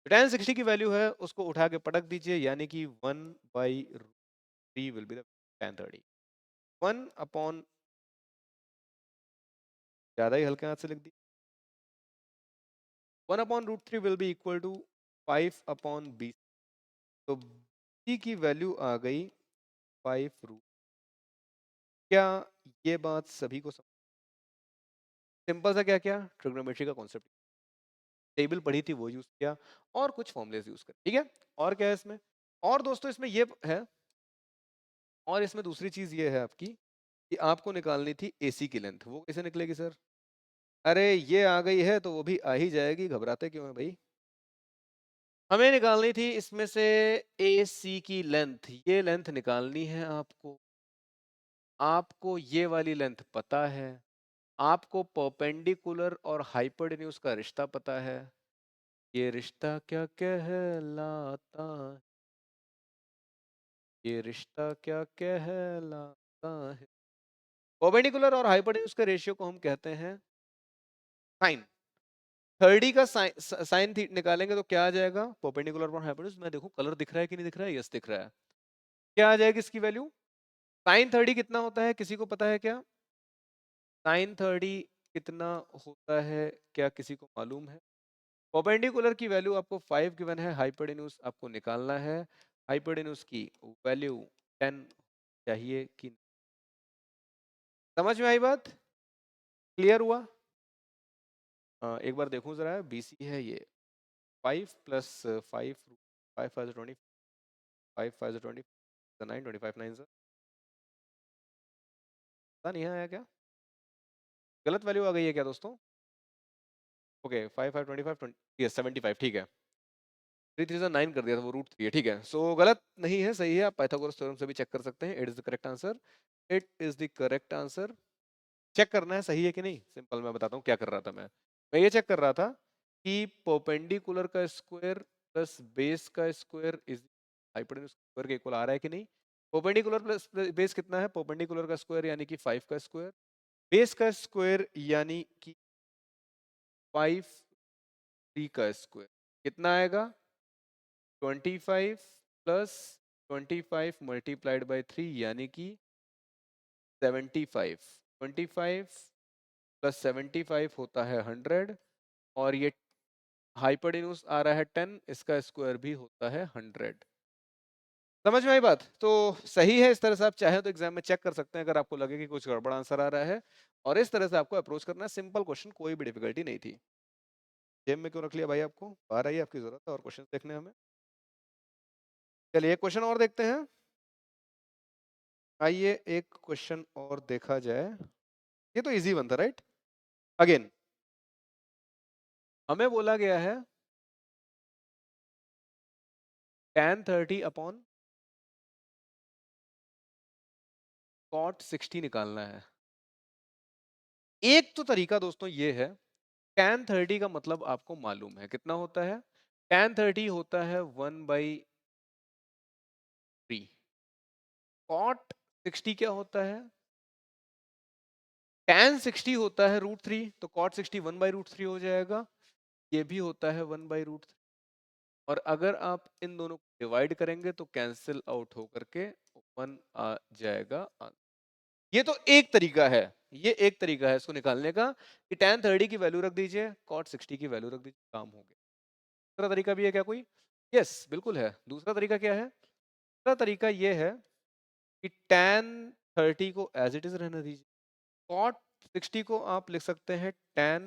तो tan 60 की वैल्यू है, उसको उठा के पटक दीजिए, यानी कि 1/3 will be the tan 30। 1 upon, ज्यादा ही हल्के हाथ से लिख दी, 1/√3 will be equal to 5 upon B. तो बी की वैल्यू आ गई 5√। क्या ये बात सभी को समझ? सिंपल सा क्या क्या ट्रिग्नोमेट्री का कॉन्सेप्ट, टेबल पढ़ी थी वो यूज किया और कुछ फॉर्मुलेस यूज कर, ठीक है। और क्या है इसमें? और दोस्तों इसमें ये है, और इसमें दूसरी चीज ये है आपकी कि आपको निकालनी थी AC की लेंथ। वो कैसे निकलेगी सर? अरे ये आ गई है तो वो भी आ ही जाएगी, घबराते क्यों है भाई। हमें निकालनी थी इसमें से AC की लेंथ, ये लेंथ निकालनी है आपको। आपको ये वाली लेंथ पता है, आपको परपेंडिकुलर और हाइपोटेन्यूज का रिश्ता पता है। ये रिश्ता क्या कहलाता है? ये रिश्ता क्या कहलाता है? परपेंडिकुलर और हाइपोटेन्यूज के रेशियो को हम कहते हैं साइन। 30 का साइन निकालेंगे तो क्या आ जाएगा? परपेंडिकुलर और हाइपोटेन्यूज। मैं देखूं कलर दिख रहा है कि नहीं दिख रहा है? यस दिख रहा है। क्या आ जाएगी इसकी वैल्यू? साइन 30 कितना होता है, किसी को पता है क्या? साइन 30 कितना होता है, क्या किसी को मालूम है? परपेंडिकुलर की वैल्यू आपको 5 गिवन है, हाइपोटेन्यूज आपको निकालना है। हाइपोटेन्यूज की वैल्यू 10 चाहिए कि? समझ में आई बात? क्लियर हुआ? एक बार देखूं जरा, बीसी है ये 5 प्लस 5, 5 5 20, 5 5 20, 9, 25 9 से पता नहीं आया क्या, गलत वैल्यू आ गई है क्या दोस्तों? ओके 5 5 25 20, यस 75, ठीक है। 3 3 से 9 कर दिया था, वो रूट 3 है, ठीक है। सो गलत नहीं है, सही है, आप पाइथागोरस थ्योरम से भी चेक कर सकते हैं। It is the correct answer, it is the correct answer. Check करना है सही है कि नहीं, सिंपल मैं बताता हूँ क्या कर रहा था मैं ये चेक कर रहा था कि परपेंडिकुलर का स्क्वायर प्लस बेस का स्क्वायर इज हाइपोटेन्यूज स्क्वायर के इक्वल आ रहा है कि नहीं। परपेंडिकुलर प्लस बेस कितना है, परपेंडिकुलर का स्क्वायर यानी कि 5 का स्क्वायर, बेस का स्क्वायर यानी कि 5 3 का स्क्वायर कितना आएगा, 25 प्लस 25 मल्टीप्लाइड बाई 3 यानी कि 75। 25 प्लस 75 होता है 100, और ये हाइपोटेन्यूज आ रहा है 10, इसका स्क्वायर भी होता है 100। समझ में आई बात? तो सही है, इस तरह से आप चाहें तो एग्जाम में चेक कर सकते हैं अगर आपको लगे कि कुछ गड़बड़ आंसर आ रहा है, और इस तरह से आपको अप्रोच करना है। सिंपल क्वेश्चन, कोई भी डिफिकल्टी नहीं थी। जेब में क्यों रख लिया भाई आपको, बाहर आइए, आपकी जरूरत है और क्वेश्चन देखने हमें। चलिए एक क्वेश्चन और देखते हैं, आइए एक क्वेश्चन और देखा जाए। ये तो इजी वन था, राइट? अगेन हमें बोला गया है tan 30 अपॉन cot 60 निकालना है। एक तो तरीका दोस्तों ये है, tan 30 का मतलब आपको मालूम है कितना होता है, tan 30 होता है 1/3। cot 60 क्या होता है, tan 60 होता है √3, तो cot 60 1/√3 हो जाएगा, ये भी होता है 1/√3, और अगर आप इन दोनों को डिवाइड करेंगे तो कैंसिल आउट होकर के 1 आ जाएगा। ये तो एक तरीका है, ये एक तरीका है इसको निकालने का, कि tan 30 की वैल्यू रख दीजिए, cot 60 की वैल्यू रख दीजिए, काम हो गया। दूसरा तरीका भी है क्या कोई? यस बिल्कुल है। दूसरा तरीका क्या है? दूसरा तरीका ये है कि tan 30 को एज इट इज रहने दीजिए, cot 60 को आप लिख सकते हैं tan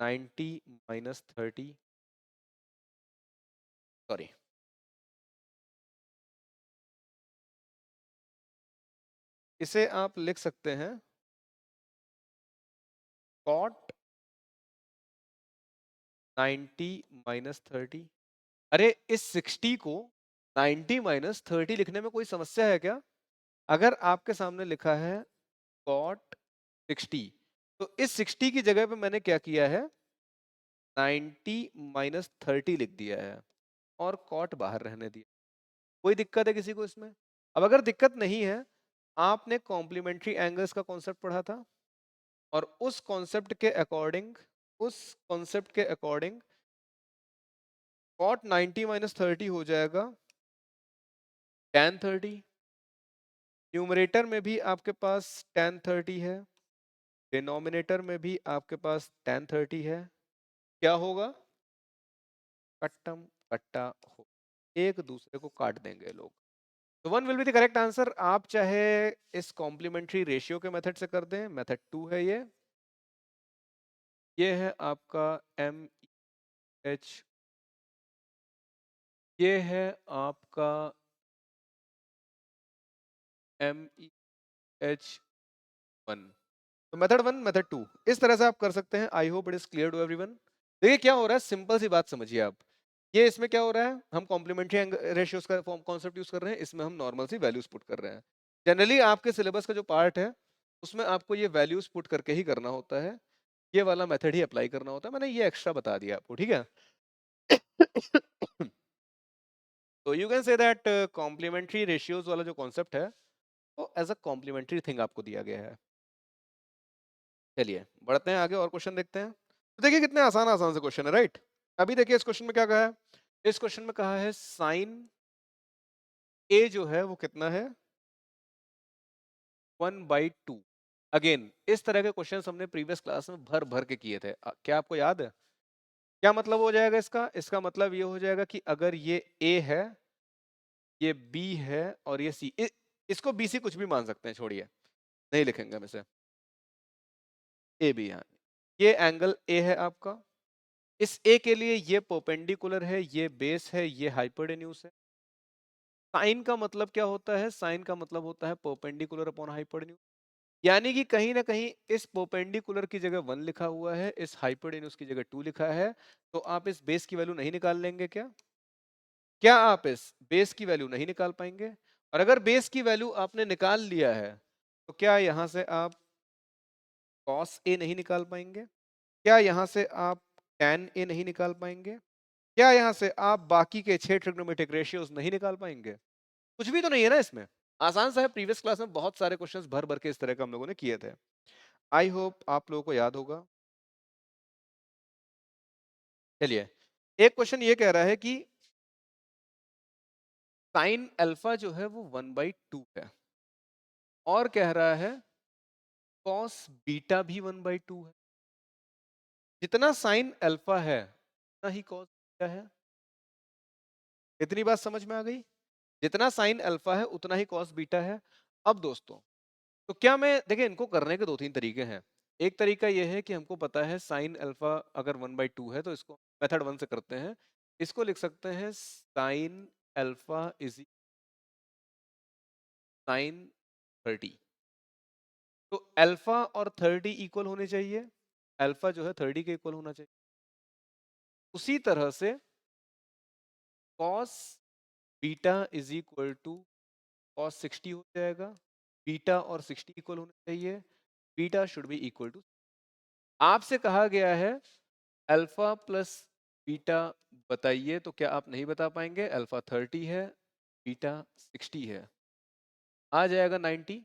90 माइनस 30, सॉरी, इसे आप लिख सकते हैं cot 90 माइनस 30। अरे इस 60 को 90 माइनस 30 लिखने में कोई समस्या है क्या? अगर आपके सामने लिखा है cot 60, तो इस 60 की जगह पे मैंने क्या किया है, 90 माइनस 30 लिख दिया है, और cot बाहर रहने दिया। कोई दिक्कत है किसी को इसमें? अब अगर दिक्कत नहीं है, आपने कॉम्प्लीमेंट्री एंगल्स का कॉन्सेप्ट पढ़ा था, और उस कॉन्सेप्ट के अकॉर्डिंग, उस कॉन्सेप्ट के अकॉर्डिंग cot 90 माइनस 30 हो जाएगा tan 30। न्यूमरेटर में भी आपके पास tan 30 है, डिनोमिनेटर में भी आपके पास tan 30 है, क्या होगा, कट्टम कट्टा हो, एक दूसरे को काट देंगे लोग। तो 1 will be the correct answer. आप चाहे इस कॉम्प्लीमेंट्री रेशियो के मेथड से कर दें, मेथड 2 है ये है आपका MEH, ये है आपका MEH1। तो मेथड 1 मेथड 2 इस तरह से आप कर सकते हैं। I hope it is clear to everyone. देखिए क्या हो रहा है, सिंपल सी बात समझिए आप, ये इसमें क्या हो रहा है, हम कॉम्प्लीमेंट्री रेशियोज का कॉन्सेप्ट यूज कर रहे हैं, इसमें हम नॉर्मल सी वैल्यूज पुट कर रहे हैं। जनरली आपके सिलेबस का जो पार्ट है उसमें आपको ये वैल्यूज पुट करके ही करना होता है, ये वाला मेथड ही अप्लाई करना होता है, मैंने ये एक्स्ट्रा बता दिया आपको, ठीक है। तो you can say that complementary ratios वाला जो कॉन्सेप्ट है वो एज अ कॉम्प्लीमेंट्री थिंग आपको दिया गया है। चलिए बढ़ते हैं आगे और क्वेश्चन देखते हैं। तो देखिए कितने आसान आसान से क्वेश्चन है, राइट? अभी देखिए इस क्वेश्चन में क्या कहा है, इस क्वेश्चन में कहा है साइन ए जो है वो कितना है, 1/2। अगेन इस तरह के क्वेश्चंस हमने प्रीवियस क्लास में भर भर के किए थे। क्या आपको याद है? क्या मतलब हो जाएगा इसका? इसका मतलब ये हो जाएगा कि अगर ये A है, ये B है और ये C, इसको BC कुछ भी मान सकते हैं, छोड़िए, नहीं लिखेंगे हम इसे, AB। यहाँ ये एंगल A है आपका, इस A के लिए ये परपेंडिकुलर है, ये बेस है, ये हाइपोटेन्यूज है। साइन का मतलब क्या होता है? साइन का मतलब होता है परपेंडिकुलर अपॉन हाइपोटेन्यूज। यानी कि कहीं ना कहीं इस परपेंडिकुलर की जगह 1 लिखा हुआ है, इस हाइपोटेन्यूज की जगह 2 लिखा है, तो आप इस बेस की वैल्यू नहीं निकाल लेंगे क्या? क्या आप इस बेस की वैल्यू नहीं निकाल पाएंगे? और अगर बेस की वैल्यू आपने निकाल लिया है, तो क्या यहां से आप cos A नहीं निकाल पाएंगे? क्या यहां से आप tan A नहीं निकाल पाएंगे? क्या यहां से आप बाकी के 6 ट्रिग्नोमेट्रिक रेशियोज नहीं निकाल पाएंगे? कुछ भी तो नहीं है ना इसमें। आसान सा है, प्रीवियस क्लास में बहुत सारे क्वेश्चंस भर भर के इस तरह का हम लोगों ने किए थे। आई होप आप लोगों को याद होगा। चलिए, एक क्वेश्चन ये कह रहा है कि साइन अल्फा जो है वो 1/2 है, और कह रहा है कॉस बीटा भी 1/2 है। जितना साइन अल्फा है उतना ही कॉस बीटा है। इतनी बात समझ में आ गई? जितना साइन अल्फा है उतना ही कॉस बीटा है। अब दोस्तों, तो क्या मैं, देखिए, इनको करने के 2-3 तरीके हैं। एक तरीका यह है कि हमको पता है साइन अल्फा अगर 1/2 है, तो इसको मेथड 1 से करते हैं। इसको लिख सकते हैं साइन अल्फा इज साइन 30। तो अल्फा और 30 इक्वल होने चाहिए, अल्फा जो है 30 के इक्वल होना चाहिए। उसी तरह से cos beta is equal to cos 60 हो जाएगा। बीटा और 60 इक्वल होने चाहिए, beta should be equal to. आपसे कहा गया है अल्फा प्लस बीटा बताइए, तो क्या आप नहीं बता पाएंगे? अल्फा 30 है, बीटा 60 है, आ जाएगा 90।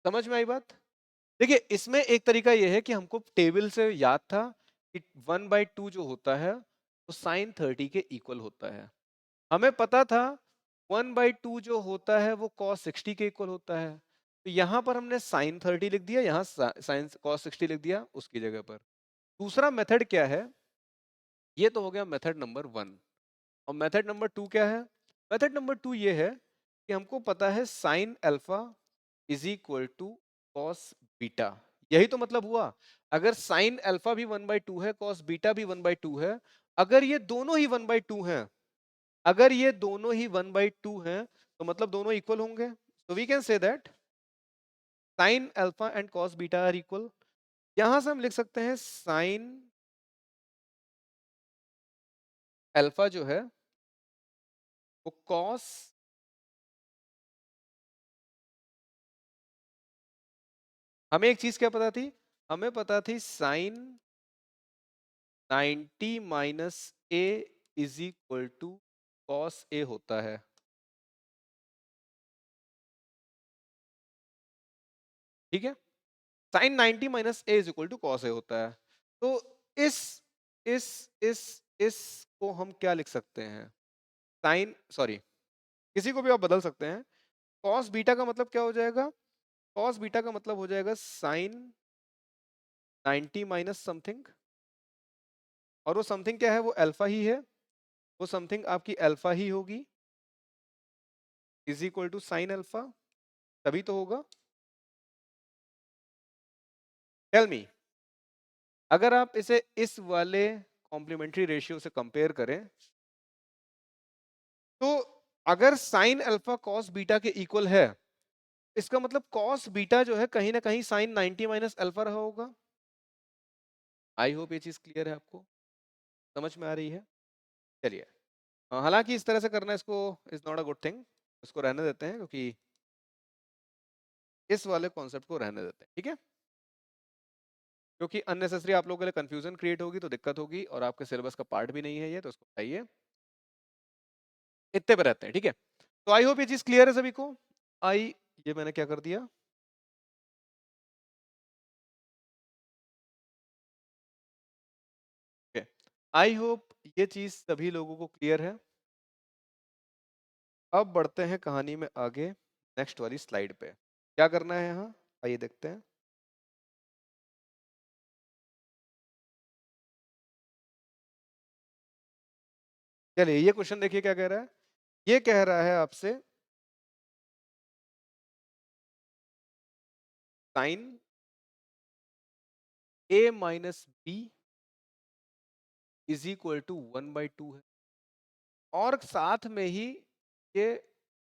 समझ में आई बात? देखिए, इसमें एक तरीका यह है कि हमको टेबल से याद था कि 1/2 जो होता है वो साइन 30 के इक्वल होता है। हमें पता था 1/2 जो होता है वो cos 60 के इक्वल होता है। तो यहां पर हमने साइन 30 लिख दिया, यहां साइन cos 60 लिख दिया उसकी जगह पर। दूसरा मेथड क्या है? ये तो हो गया मेथड नंबर 1। और मेथड नंबर 2 क्या है? मेथड नंबर 2 ये है कि हमको पता है sine alpha is equal to cos beta. यही तो मतलब हुआ। अगर साइन अल्फा भी 1/2 है, कॉस बीटा भी 1/2 है, अगर ये दोनों ही 1/2 हैं, अगर ये दोनों ही 1/2 हैं, तो मतलब दोनों इक्वल होंगे। तो we can say that sine alpha and cos beta are equal. यहां से हम लिख सकते हैं साइन अल्फा जो है वो कॉस, हमें एक चीज क्या पता थी? हमें पता थी sine 90 minus A is equal to cos A होता है। ठीक है, sine 90 minus A is equal to cos A होता है। तो इस इस इस इस को हम क्या लिख सकते हैं? साइन, सॉरी, किसी को भी आप बदल सकते हैं। कॉस बीटा का मतलब क्या हो जाएगा? कॉस बीटा का मतलब हो जाएगा साइन 90 माइनस समथिंग, और वो समथिंग क्या है? वो अल्फा ही है, वो समथिंग आपकी अल्फा ही होगी, is equal to sine alpha, तभी तो होगा। टेल मी, अगर आप इसे इस वाले कॉम्प्लीमेंट्री रेशियो से कंपेयर करें, तो अगर साइन अल्फा कॉस बीटा के इक्वल है, इसका मतलब कॉस बीटा जो है कहीं ना कहीं साइन 90 माइनस अल्फा रहा होगा। आई होप ये चीज क्लियर है, आपको समझ में आ रही है? चलिए, हालांकि इस तरह से करना इसको is not a good thing, इसको रहने देते हैं, क्योंकि इस वाले कॉन्सेप्ट को रहने देते हैं, ठीक है? क्योंकि अननेसेसरी आप लोगों के लिए कंफ्यूजन क्रिएट होगी तो दिक्कत होगी, और आपके सिलेबस का पार्ट भी नहीं है ये, तो उसको बताइए, इतने पे रहते हैं, ठीक है? तो आई होप ये चीज क्लियर है सभी को। आई, ये मैंने क्या कर दिया? आई होप ये चीज सभी लोगों को क्लियर है। अब बढ़ते हैं कहानी में आगे। नेक्स्ट वाली स्लाइड पे। क्या करना है यहाँ, आइए देखते हैं। चलिए ये क्वेश्चन देखिए क्या कह रहा है। ये कह रहा है आपसे sine A minus B is equal to 1/2 है, और साथ में ही ये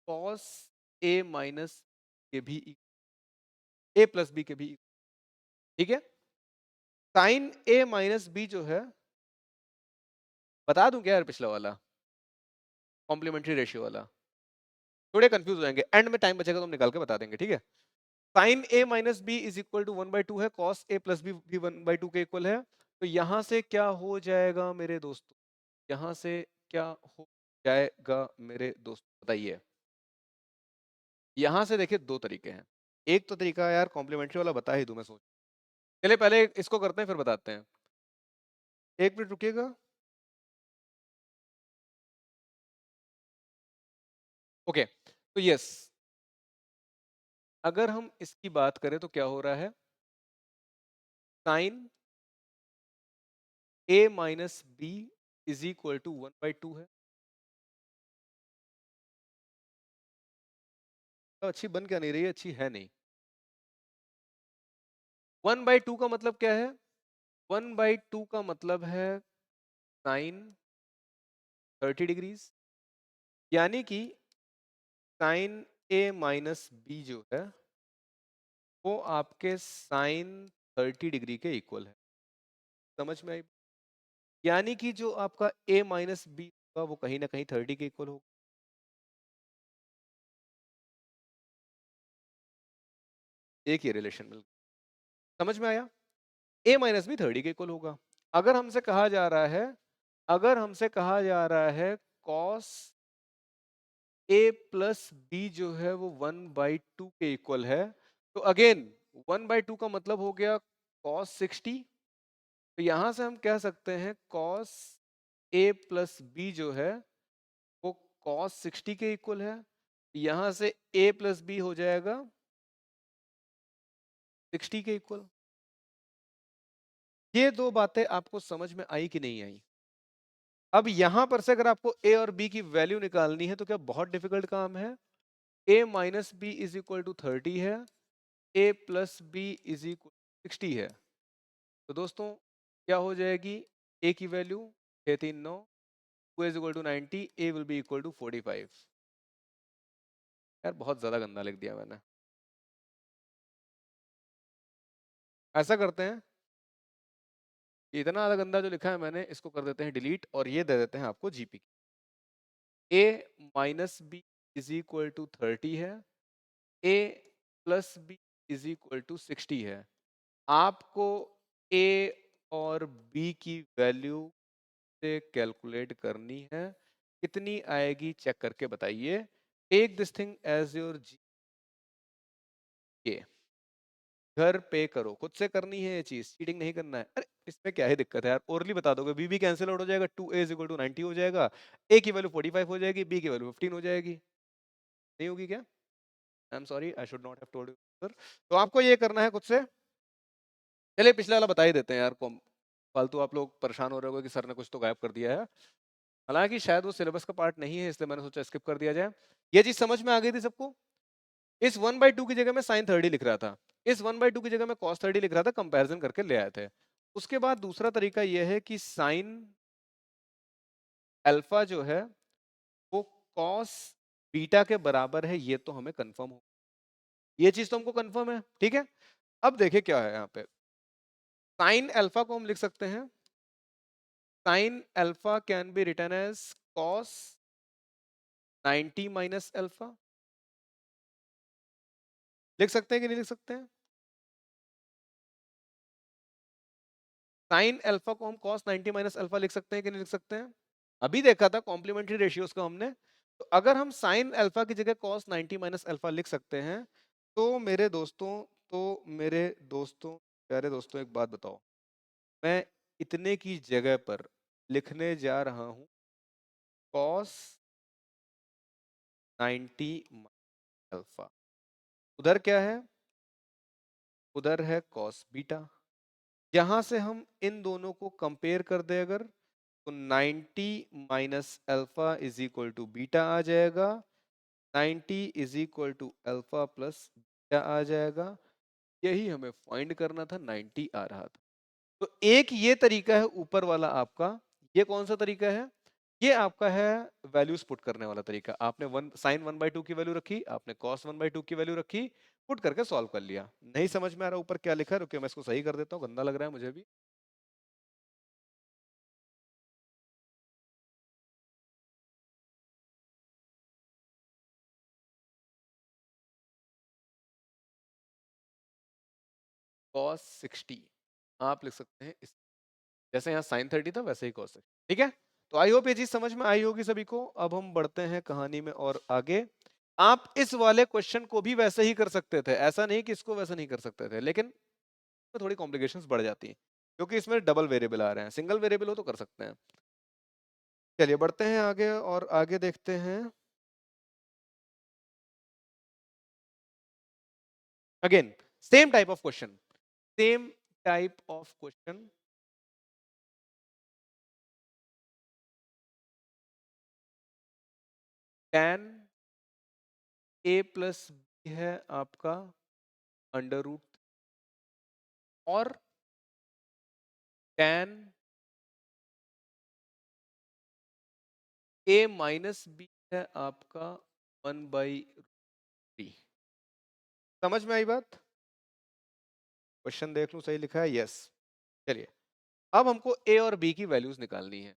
कॉस ए माइनस के भी ए प्लस बी के भी, ठीक है। साइन ए माइनस बी जो है, बता दूं क्या यार, पिछला वाला कॉम्प्लीमेंट्री रेशियो वाला, थोड़े कंफ्यूज हो जाएंगे, एंड में टाइम बचेगा तो हम निकाल के बता देंगे, ठीक है। Sine A minus B is equal to 1/2 है, कॉस ए प्लस बी भी 1/2 के इक्वल है। तो यहां से क्या हो जाएगा मेरे दोस्तों, यहां से क्या हो जाएगा मेरे दोस्त, बताइए। यहां से देखिए दो तरीके हैं। एक तो तरीका यार कॉम्प्लीमेंट्री वाला बता ही दूं मैं, सोच, चलिए पहले इसको करते हैं फिर बताते हैं। एक मिनट रुकिएगा। ओके, तो यस, अगर हम इसकी बात करें तो क्या हो रहा है, sine A minus B is equal to 1/2 है। तो अच्छी बन क्या नहीं रही है, अच्छी है नहीं। 1/2 का मतलब क्या है, 1/2 का मतलब है साइन 30 डिग्रीज, यानी कि साइन ए माइनस बी जो है वो आपके साइन 30 डिग्री के इक्वल है। समझ में आई? यानी कि जो आपका ए माइनस बी होगा वो कहीं ना कहीं 30 के इक्वल होगा। एक ही रिलेशन मिल, समझ में आया? ए माइनस बी 30 के इक्वल होगा। अगर हमसे कहा जा रहा है, अगर हमसे कहा जा रहा है कॉस ए प्लस बी जो है वो 1/2 के इक्वल है, तो अगेन 1/2 का मतलब हो गया कॉस 60। तो यहां से हम कह सकते हैं कॉस ए प्लस बी जो है वो कॉस 60 के इक्वल है। यहां से ए प्लस बी हो जाएगा 60 के इक्वल। ये दो बातें आपको समझ में आई कि नहीं आई? अब यहां पर से अगर आपको ए और बी की वैल्यू निकालनी है तो क्या बहुत डिफिकल्ट काम है? A minus B is equal to 30 है, A plus B is equal 60 है। तो दोस्तों क्या हो जाएगी, ए की value 639, 2 is equal to 90, A will be equal to 45। यार बहुत ज्यादा गंदा लिख दिया मैंने। ऐसा करते हैं, इतना ज्यादा गंदा जो लिखा है मैंने इसको कर देते हैं डिलीट, और ये दे देते हैं आपको GP. A minus B is equal to 30 है, A plus B is equal to 60 है। आपको ए और बी की वैल्यू से कैलकुलेट करनी है, कितनी आएगी चेक करके बताइए। Take this thing as your G K, घर पे करो, खुद से करनी है ये चीज, चीटिंग नहीं करना है। अरे इसमें क्या है दिक्कत है यार, ओरली बता दोगे, बी भी कैंसिल आउट हो जाएगा, 2a इज इक्वल टू 90 हो जाएगा, ए की वैल्यू 45 हो जाएगी, बी की वैल्यू 15 हो जाएगी। नहीं होगी क्या? I am sorry, I should not have told you sir. तो आपको ये करना है खुद से। चलिए पिछले वाला बता ही देते हैं यार, फालतू आप लोग परेशान हो रहे हो कि सर ने कुछ तो गायब कर दिया है। हालांकि शायद वो सिलेबस का पार्ट नहीं है, इसलिए मैंने सोचा स्किप कर दिया जाए। ये चीज समझ में आ गई थी सबको? इस 1/2 की जगह में साइन 30 लिख रहा था, इस 1/2 की जगह में कॉस 30 लिख रहा था, कंपैरिजन करके ले आए थे। उसके बाद दूसरा तरीका यह है कि साइन अल्फा जो है वो कॉस बीटा के बराबर है, ये तो हमें कंफर्म हो, ये चीज तो हमको कंफर्म है, ठीक है। अब देखिए क्या है यहाँ पे, साइन अल्फा को हम लिख सकते हैं, sine alpha can be written as cos 90 minus alpha. लिख सकते हैं कि नहीं लिख सकते हैं? साइन अल्फा को हम cos 90 माइनस अल्फा लिख सकते हैं कि नहीं लिख सकते हैं? अभी देखा था कॉम्प्लीमेंट्री रेशियोज को हमने। तो अगर हम साइन अल्फा की जगह cos 90 माइनस अल्फा लिख सकते हैं, तो मेरे दोस्तों, तो मेरे दोस्तों, प्यारे दोस्तों, एक बात बताओ, मैं इतने की जगह पर लिखने जा रहा हूं cos 90 अल्फा। उधर क्या है, उधर है कॉस बीटा। यहां से हम इन दोनों को कंपेयर कर दे अगर, तो 90 minus alpha is equal to beta आ जाएगा, 90 is equal to alpha plus beta आ जाएगा। यही हमें फाइंड करना था, 90 आ रहा था। तो एक ये तरीका है ऊपर वाला आपका। ये कौन सा तरीका है, ये आपका है वैल्यूज पुट करने वाला तरीका। आपने वन साइन 1/2 की वैल्यू रखी, आपने कॉस 1/2 की वैल्यू रखी, पुट करके सॉल्व कर लिया। नहीं समझ में आ रहा ऊपर क्या लिखा है, रुकिए मैं इसको सही कर देता हूँ, गंदा लग रहा है मुझे भी। कॉस 60 आप लिख सकते हैं इस, जैसे यहाँ साइन 30 था वैसे ही कॉस 60। ठीक है, तो आई होप ये चीज समझ में आई होगी सभी को। अब हम बढ़ते हैं कहानी में और आगे। आप इस वाले क्वेश्चन को भी वैसे ही कर सकते थे, ऐसा नहीं कि इसको वैसे नहीं कर सकते थे, लेकिन तो थोड़ी कॉम्प्लिकेशंस बढ़ जाती हैं क्योंकि इसमें डबल वेरिएबल आ रहे हैं। सिंगल वेरिएबल हो तो कर सकते हैं। चलिए बढ़ते हैं आगे और आगे देखते हैं। Again same type of question, same type of question. tan a plus B है आपका अंडर रूट, और tan a माइनस बी है आपका 1/3। समझ में आई बात? क्वेश्चन देख लूं सही लिखा है, यस। चलिए अब हमको a और b की वैल्यूज निकालनी है।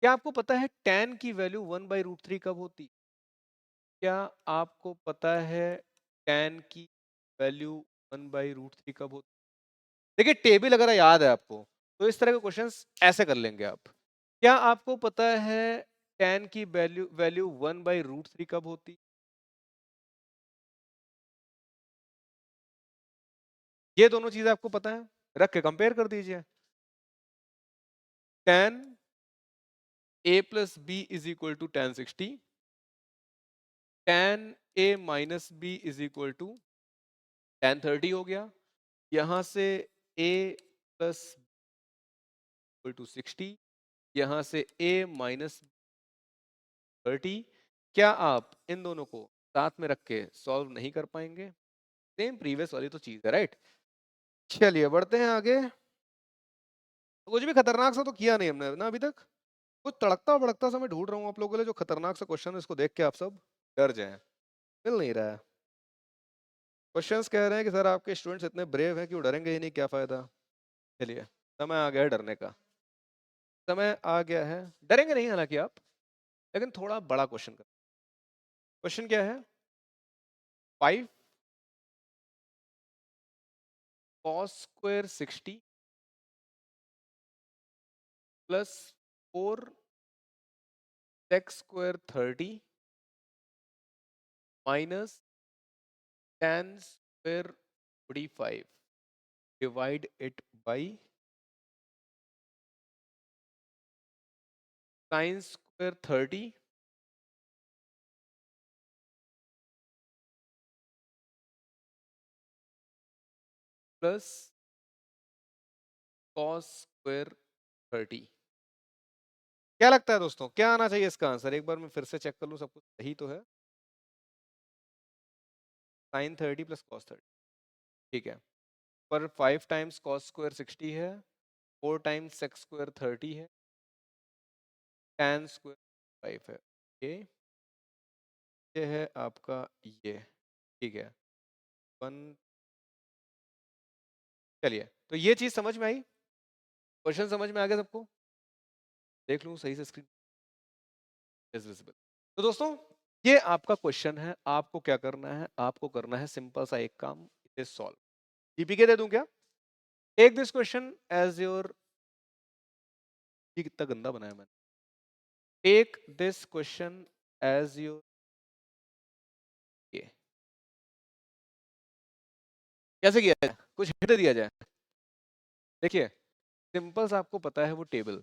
क्या आपको पता है tan की वैल्यू 1/√3 कब होती? क्या आपको पता है tan की वैल्यू 1/√3 कब होती? देखिए टेबल अगर याद है आपको तो इस तरह के क्वेश्चंस ऐसे कर लेंगे आप। क्या आपको पता है tan की वैल्यू वैल्यू 1/√3 कब होती? ये दोनों चीजें आपको पता है, रख के कंपेयर कर दीजिए। tan a plus B is equal to tan 60, tan a minus B is equal to tan 30 हो गया। यहां से a प्लस इक्वल टू 60, यहां से a माइनस 30। क्या आप इन दोनों को साथ में रख के सॉल्व नहीं कर पाएंगे? सेम प्रीवियस वाली तो चीज है, राइट। चलिए बढ़ते हैं आगे। कुछ भी खतरनाक सा तो किया नहीं हमने ना अभी तक। कुछ तड़कता भड़कता सा मैं ढूंढ रहा हूँ आप लोगों के लिए, जो खतरनाक सा क्वेश्चन है इसको देख के आप सब डर जाएं। मिल नहीं रहा है। क्वेश्चंस कह रहे हैं कि सर आपके स्टूडेंट्स इतने ब्रेव हैं कि वो डरेंगे ही नहीं, क्या फायदा। चलिए समय आ गया है डरने का, समय आ गया है। डरेंगे नहीं हालांकि आप, लेकिन थोड़ा बड़ा क्वेश्चन कर। क्वेश्चन क्या है, 5 cos square 60 plus 4 sec square 30 minus tan square 45 divide it by sin square 30 plus cos square 30। क्या लगता है दोस्तों, क्या आना चाहिए इसका आंसर? एक बार मैं फिर से चेक कर लूं सब कुछ सही तो है। sin 30 प्लस cos 30, ठीक है। पर 5 टाइम्स cos स्क्वायर 60 है, 4 टाइम्स sec स्क्वायर 30 है, tan स्क्वायर 5 है। ये है आपका ये, ठीक है। वन, चलिए तो ये चीज समझ में आई, क्वेश्चन समझ में आ गया सबको? देख लूं सही से स्क्रीन इज विजिबल। तो दोस्तों ये आपका क्वेश्चन है, आपको क्या करना है, आपको करना है सिंपल सा एक काम, इसे सॉल्व। जीपीके दे दूं क्या? Take this question as your, ये कितना गंदा बनाया मैंने। Take this question as your, ये कैसे किया जाए, कुछ हिंट दिया जाए। देखिए सिंपल सा आपको पता है वो टेबल,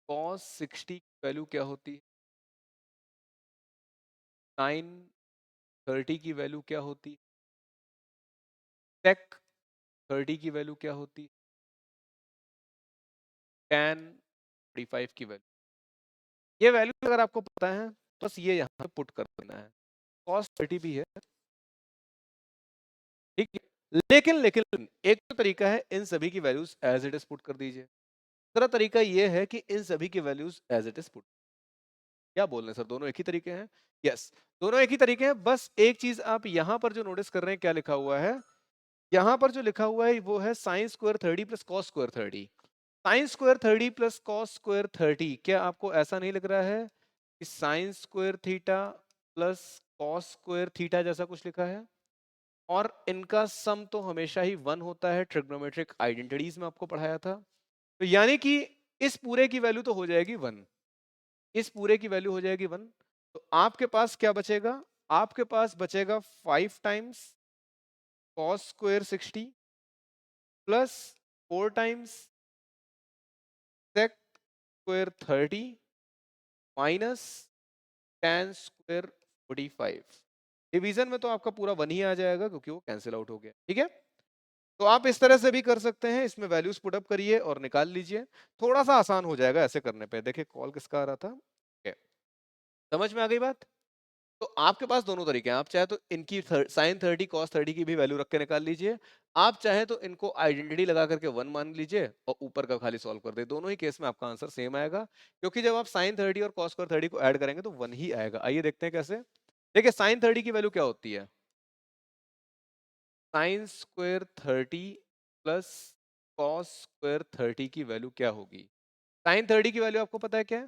cos 60 की वैल्यू क्या होती है, sin 30 की वैल्यू क्या होती, sec 30 की वैल्यू क्या होती, tan 45 की वैल्यू। ये वैल्यू अगर आपको पता है बस ये यहाँ पे पुट कर देना है। cos 30 भी है, ठीक है। लेकिन लेकिन एक तो तरीका है इन सभी की values as it is put कर दीजिए। दूसरा तरीका ये है कि इन सभी की values as it is put. क्या बोल रहे हैं सर, दोनों एक ही तरीके हैं? यस, दोनों एक ही तरीके हैं। बस एक चीज आप यहाँ पर जो नोटिस कर रहे हैं क्या लिखा हुआ है, यहाँ पर जो लिखा हुआ है वो है sine square 30 plus cos square 30। Sine square 30 plus cos square 30, क्या आपको ऐसा नहीं लग रहा है कि sine square theta plus cos square theta जैसा कुछ लिखा है? और इनका सम तो हमेशा ही 1 होता है, ट्रिग्नोमेट्रिक आइडेंटिटीज में आपको पढ़ाया था। तो यानी कि इस पूरे की वैल्यू तो हो जाएगी 1, इस पूरे की वैल्यू हो जाएगी 1। तो आपके पास क्या बचेगा, आपके पास बचेगा 5 times cos square 60 plus 4 times sec square 30 minus tan square 45। Division में तो आपका पूरा 1 ही आ जाएगा क्योंकि वो कैंसिल आउट हो गया, ठीक है। तो आप इस तरह से भी कर सकते हैं, इसमें वैल्यूज पुट अप करिए और निकाल लीजिए। थोड़ा सा आसान हो जाएगा ऐसे करने पे। देखिए कॉल किसका आ रहा था, okay। समझ में आ गई बात? तो आपके पास दोनों तरीके हैं, आप चाहे तो इनकी साइन 30 कॉस 30 की भी वैल्यू रख के निकाल लीजिए, आप चाहे तो इनको आइडेंटिटी लगा करके 1 मान लीजिए और ऊपर का खाली सॉल्व कर दे। दोनों ही केस में आपका आंसर सेम आएगा क्योंकि जब आप साइन 30 और कॉस स्क्वायर 30 को ऐड करेंगे तो 1 ही आएगा। आइए देखते हैं कैसे। देखिए साइन 30 की वैल्यू क्या होती है, sine square 30 plus cos square 30 की वैल्यू क्या होगी? साइन 30 की वैल्यू आपको पता है क्या है?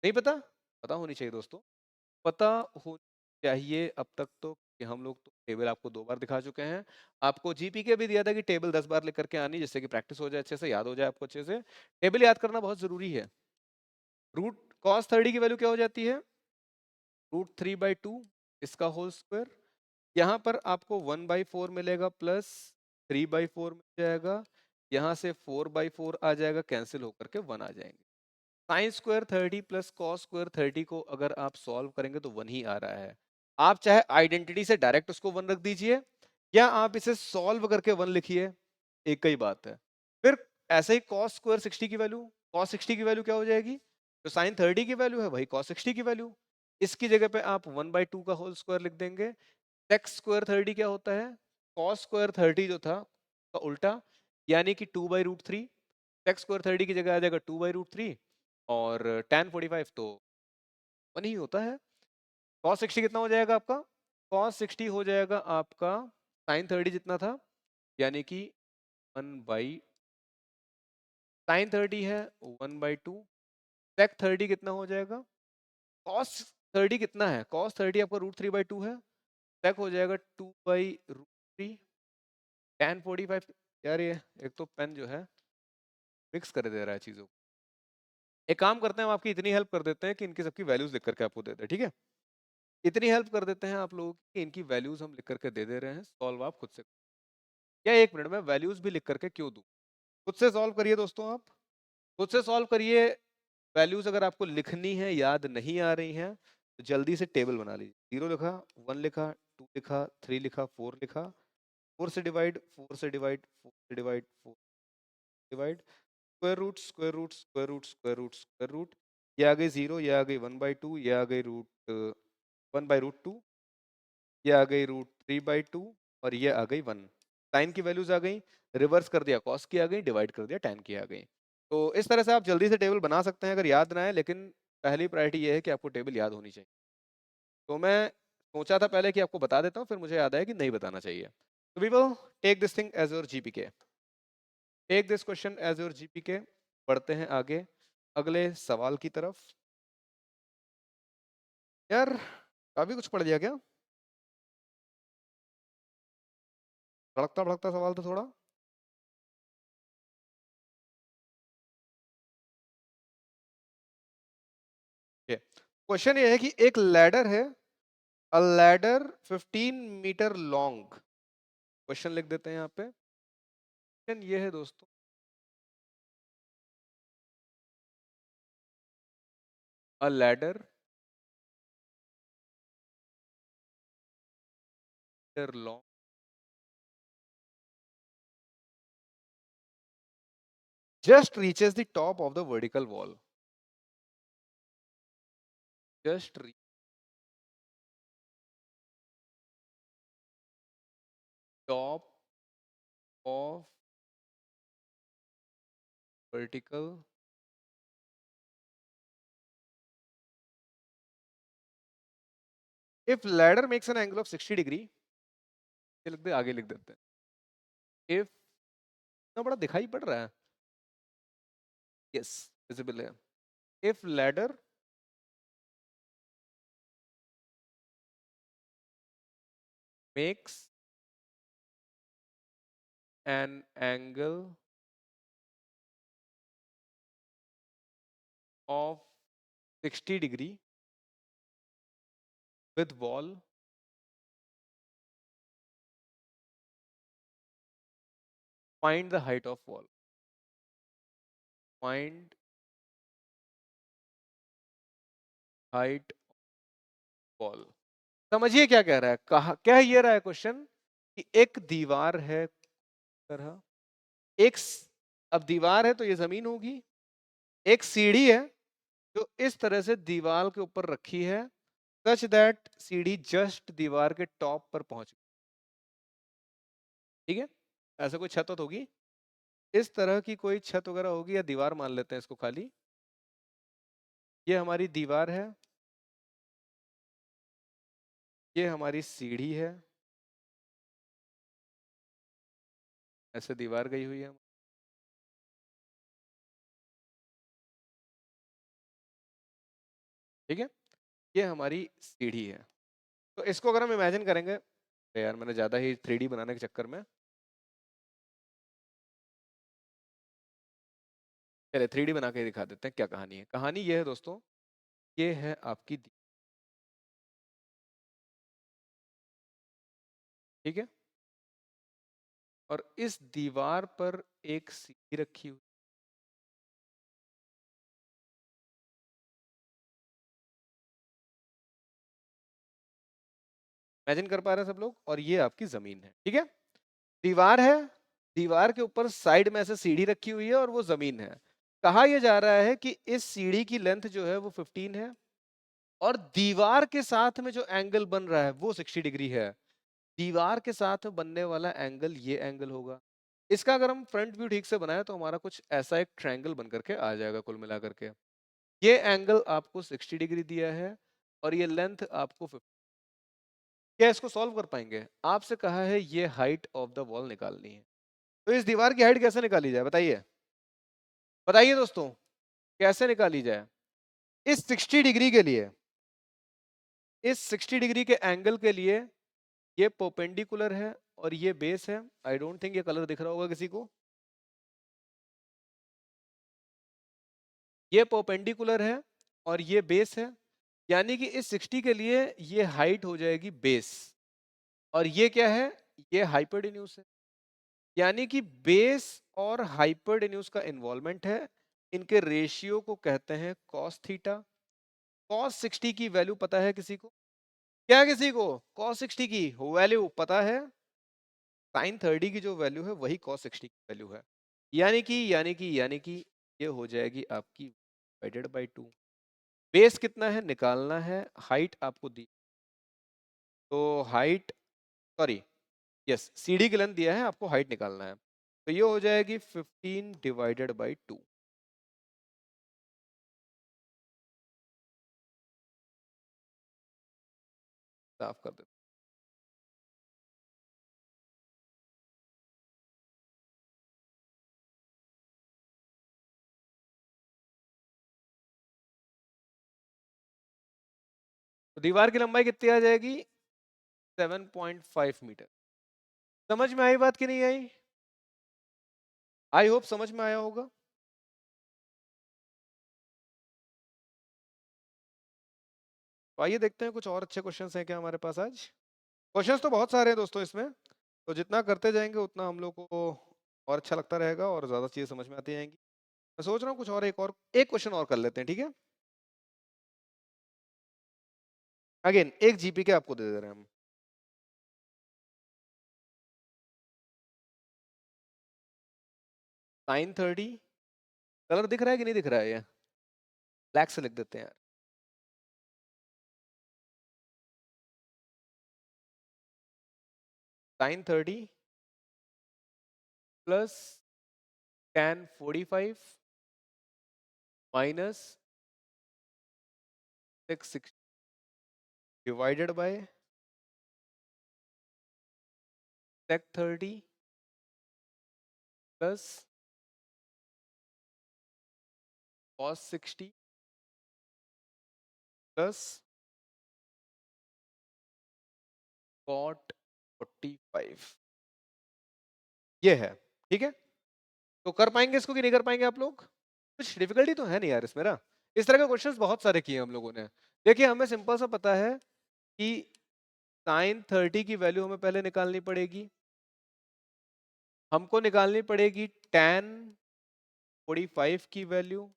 नहीं पता? पता होनी चाहिए दोस्तों, पता हो चाहिए अब तक तो कि हम लोग तो टेबल आपको 2 बार दिखा चुके हैं। आपको जीपी के भी दिया था कि टेबल 10 बार लिख करके आनी, जिससे कि प्रैक्टिस हो जाए, अच्छे से याद हो जाए आपको अच्छे से। टेबल याद करना बहुत जरूरी है। रूट कॉस 30 की वैल्यू क्या हो जाती है, √3/2 इसका होल स्क्वायर। यहाँ पर आपको 1/4 मिलेगा प्लस 3/4 मिल जाएगा, यहाँ से 4/4 आ जाएगा, कैंसिल होकर के 1 आ जाएंगे। Sine square 30 plus cos square 30 को अगर आप सॉल्व करेंगे तो 1 ही आ रहा है। आप चाहे आइडेंटिटी से डायरेक्ट उसको 1 रख दीजिए या आप इसे सॉल्व करके 1 लिखिए, एक ही बात है। फिर ऐसे ही कॉस स्क्वायर 60 की वैल्यू, कॉस 60 की वैल्यू क्या हो जाएगी, तो साइन 30 की वैल्यू है वही कॉस 60 की वैल्यू, इसकी जगह पे आप 1/2 का होल स्क्वायर लिख देंगे। सेक स्क्वायर 30 क्या होता है, कॉस स्क्वायर 30 जो था का उल्टा, यानी कि 2/√3। सेक स्क्वायर 30 की जगह आ जाएगा 2/√3 और tan 45 तो 1 ही होता है। cos 60 कितना हो जाएगा आपका, cos 60 हो जाएगा आपका sin 30 जितना था, यानी कि 1/, sin 30 है 1/2, sec 30 कितना हो जाएगा, cos 30 कितना है, cos 30 आपका √3/2 है, sec हो जाएगा 2/√3, tan 45। यार ये एक तो पेन जो है मिक्स कर दे रहा है चीजों को। एक काम करते हैं, हम आपकी इतनी हेल्प कर देते हैं कि इनकी सबकी वैल्यूज लिख करके आपको दे दें, ठीक है। इतनी हेल्प कर देते हैं आप लोगों की कि इनकी वैल्यूज हम लिख करके दे दे रहे हैं, सॉल्व आप खुद से। या 1 मिनट में वैल्यूज भी लिख करके क्यों दूं, खुद से सॉल्व करिए दोस्तों, आप खुद से सॉल्व करिए। वैल्यूज अगर आपको लिखनी है, याद नहीं आ रही हैं, तो जल्दी से टेबल बना लीजिए। 0 लिखा, 1 लिखा, 2 लिखा, 3 लिखा, 4 लिखा, 4 से डिवाइड, 4 से डिवाइड, 4 से divide, 4 divide, square root, square root, square root, square root, square root, ये आ गई 0, ये आ गई 1/2, ये आ गई √1/√2, ये आ गई √3/2 और ये आ गई 1। साइन की वैल्यूज आ गई, रिवर्स कर दिया कॉस की आ गई, डिवाइड कर दिया टैन की आ गई। तो इस तरह से आप जल्दी से टेबल बना सकते हैं अगर याद ना है, लेकिन पहली प्रायोरिटी ये है कि आपको टेबल याद होनी चाहिए। तो मैं सोचा था पहले कि आपको बता देता हूँ, फिर मुझे याद आया कि नहीं बताना चाहिए। तो we will take this thing as your GPK, take this question as your GPK. बढ़ते हैं आगे अगले सवाल की तरफ। यार काफी कुछ पढ़ लिया क्या, भड़कता भड़कता सवाल था थोड़ा। क्वेश्चन ये है कि एक लैडर है, a ladder 15 metre long. Question लिख देते हैं यहाँ पे। क्वेश्चन ये है दोस्तों, a ladder metre long, just reaches the top of the vertical wall. Just reach top of vertical. If ladder makes an angle of 60 degree, ये लिख दे, आगे लिख देते हैं. If इतना बड़ा दिखाई पड़ रहा है, yes, visible है. If ladder makes an angle of 60 degree with wall, find the height of wall. Find height wall. समझिए क्या कह रहा है, कहा क्या ये रहा है क्वेश्चन कि एक दीवार है तरह, अब दीवार है तो ये जमीन होगी, एक सीढ़ी है जो इस तरह से दीवार के ऊपर रखी है, सच दैट सीढ़ी जस्ट दीवार के टॉप पर पहुंच गई. ठीक है, ऐसा कोई छत होगी, इस तरह की कोई छत वगैरह होगी, या दीवार मान लेते हैं इसको खाली. ये हमारी दीवार है, ये हमारी सीढ़ी है, ऐसे दीवार गई हुई है. ठीक है, ये हमारी सीढ़ी है. तो इसको अगर हम इमेजिन करेंगे, यार मैंने ज्यादा ही 3D बनाने के चक्कर में, चलिए 3D बना के दिखा देते हैं क्या कहानी है. कहानी ये है दोस्तों, ये है आपकी ठीक है, और इस दीवार पर एक सीढ़ी रखी हुई. इमेजिन कर पा रहे हैं सब लोग, और ये आपकी जमीन है. ठीक है, दीवार है, दीवार के ऊपर साइड में ऐसे सीढ़ी रखी हुई है, और वो जमीन है. कहा यह जा रहा है कि इस सीढ़ी की लेंथ जो है वो 15 है, और दीवार के साथ में जो एंगल बन रहा है वो 60 डिग्री है. दीवार के साथ में बनने वाला एंगल ये एंगल होगा. इसका अगर हम फ्रंट व्यू ठीक से बनाए तो हमारा कुछ ऐसा एक ट्रायंगल बन करके आ जाएगा कुल मिलाकर के. ये एंगल आपको 60 डिग्री दिया है, और ये लेंथ आपको 50. क्या इसको सॉल्व कर पाएंगे? आपसे कहा है ये हाइट ऑफ द वॉल निकालनी है. तो इस दीवार की हाइट कैसे निकाली जाए, बताइए बताइए दोस्तों, कैसे निकाली जाए? इस 60 डिग्री के लिए, इस 60 डिग्री के एंगल के लिए ये परपेंडिकुलर है और ये बेस है. आई डोंट थिंक ये कलर दिख रहा होगा किसी को. ये परपेंडिकुलर है और ये बेस है, यानी कि इस 60 के लिए ये हाइट हो जाएगी बेस, और ये क्या है, ये हाइपोटेन्यूज है. यानी कि बेस और हाइपोटेन्यूज का इन्वॉल्वमेंट है. इनके रेशियो को कहते हैं कॉस थीटा. कॉस 60 की वैल्यू पता है किसी को? क्या किसी को कॉस 60 की वैल्यू पता है? साइन 30 की जो वैल्यू है वही कॉस 60 की वैल्यू है. यानी कि ये हो जाएगी आपकी डिवाइडेड बाय 2. बेस कितना है निकालना है, हाइट आपको दी, तो हाइट, सॉरी, यस, सीढ़ी की लेंथ दिया है, आपको हाइट निकालना है, तो ये हो जाएगी 15 डिवाइडेड बाय 2. साफ कर देते. तो दीवार की लंबाई कितनी आ जाएगी? 7.5 मीटर. समझ में आई बात कि नहीं आई? आई होप समझ में आया होगा. तो आइए देखते हैं कुछ और अच्छे क्वेश्चंस हैं क्या हमारे पास आज. क्वेश्चंस तो बहुत सारे हैं दोस्तों इसमें, तो जितना करते जाएंगे उतना हम लोग को और अच्छा लगता रहेगा और ज्यादा चीजें समझ में आती जाएंगी. मैं सोच रहा हूँ कुछ और एक क्वेश्चन और कर लेते हैं. ठीक है, अगेन एक जीपी के आपको दे दे रहे हैं हम. साइन 30, कलर दिख रहा है कि नहीं दिख रहा है? ये ब्लैक से लिख देते हैं यार। Sine 30 plus tan 45 minus 660 divided by sec 30 plus cos 60 plus cot 45। ये है, ठीक है। तो कर पाएंगे इसको कि नहीं कर पाएंगे आप लोग? कुछ डिफिकल्टी तो है नहीं यार इसमें ना। इस तरह के क्वेश्चंस बहुत सारे किए हम लोगों ने। देखिए हमें सिंपल सा पता है कि साइन 30 की वैल्यू हमें पहले निकालनी पड़ेगी, हमको निकालनी पड़ेगी tan 45 की वैल्यू,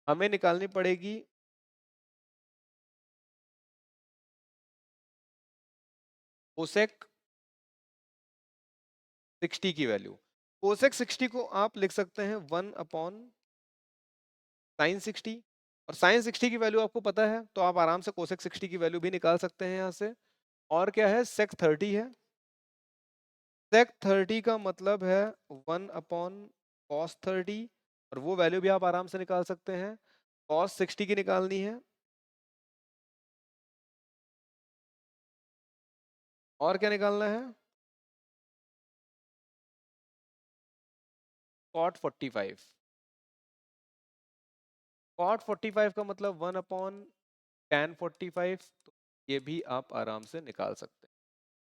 हमें निकालनी पड़ेगी कोसेक 60 की वैल्यू। कोसेक 60 को आप लिख सकते हैं 1 अपॉन साइन 60, और साइन 60 की वैल्यू आपको पता है तो आप आराम से कोसेक 60 की वैल्यू भी निकाल सकते हैं यहाँ से। और क्या है, सेक 30 है। सेक 30 का मतलब है 1 अपॉन कॉस 30, और वो वैल्यू भी आप आराम से निकाल सकते हैं। कॉस 60 की निकालनी है, और क्या निकालना है, कॉट 45। कॉट 45 का मतलब 1 अपॉन tan 45, तो ये भी आप आराम से निकाल सकते हैं।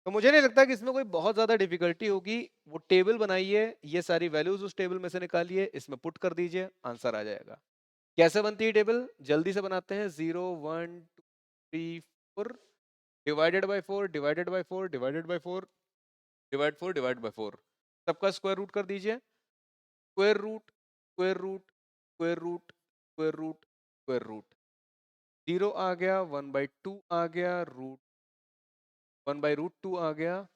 तो मुझे नहीं लगता कि इसमें कोई बहुत ज्यादा डिफिकल्टी होगी। वो टेबल बनाइए, ये सारी वैल्यूज उस टेबल में से निकालिए, इसमें पुट कर दीजिए, आंसर आ जाएगा। कैसे बनती है टेबल, जल्दी से बनाते हैं। 0 1 2 3 4 divided by 4 divided by 4 divided by 4 divide 4 divide by 4, सबका स्क्वायर रूट कर दीजिए। Square root square root square root square root square root, 0 आ गया, 1/2 आ गया, रूट 1/√2 आ गया,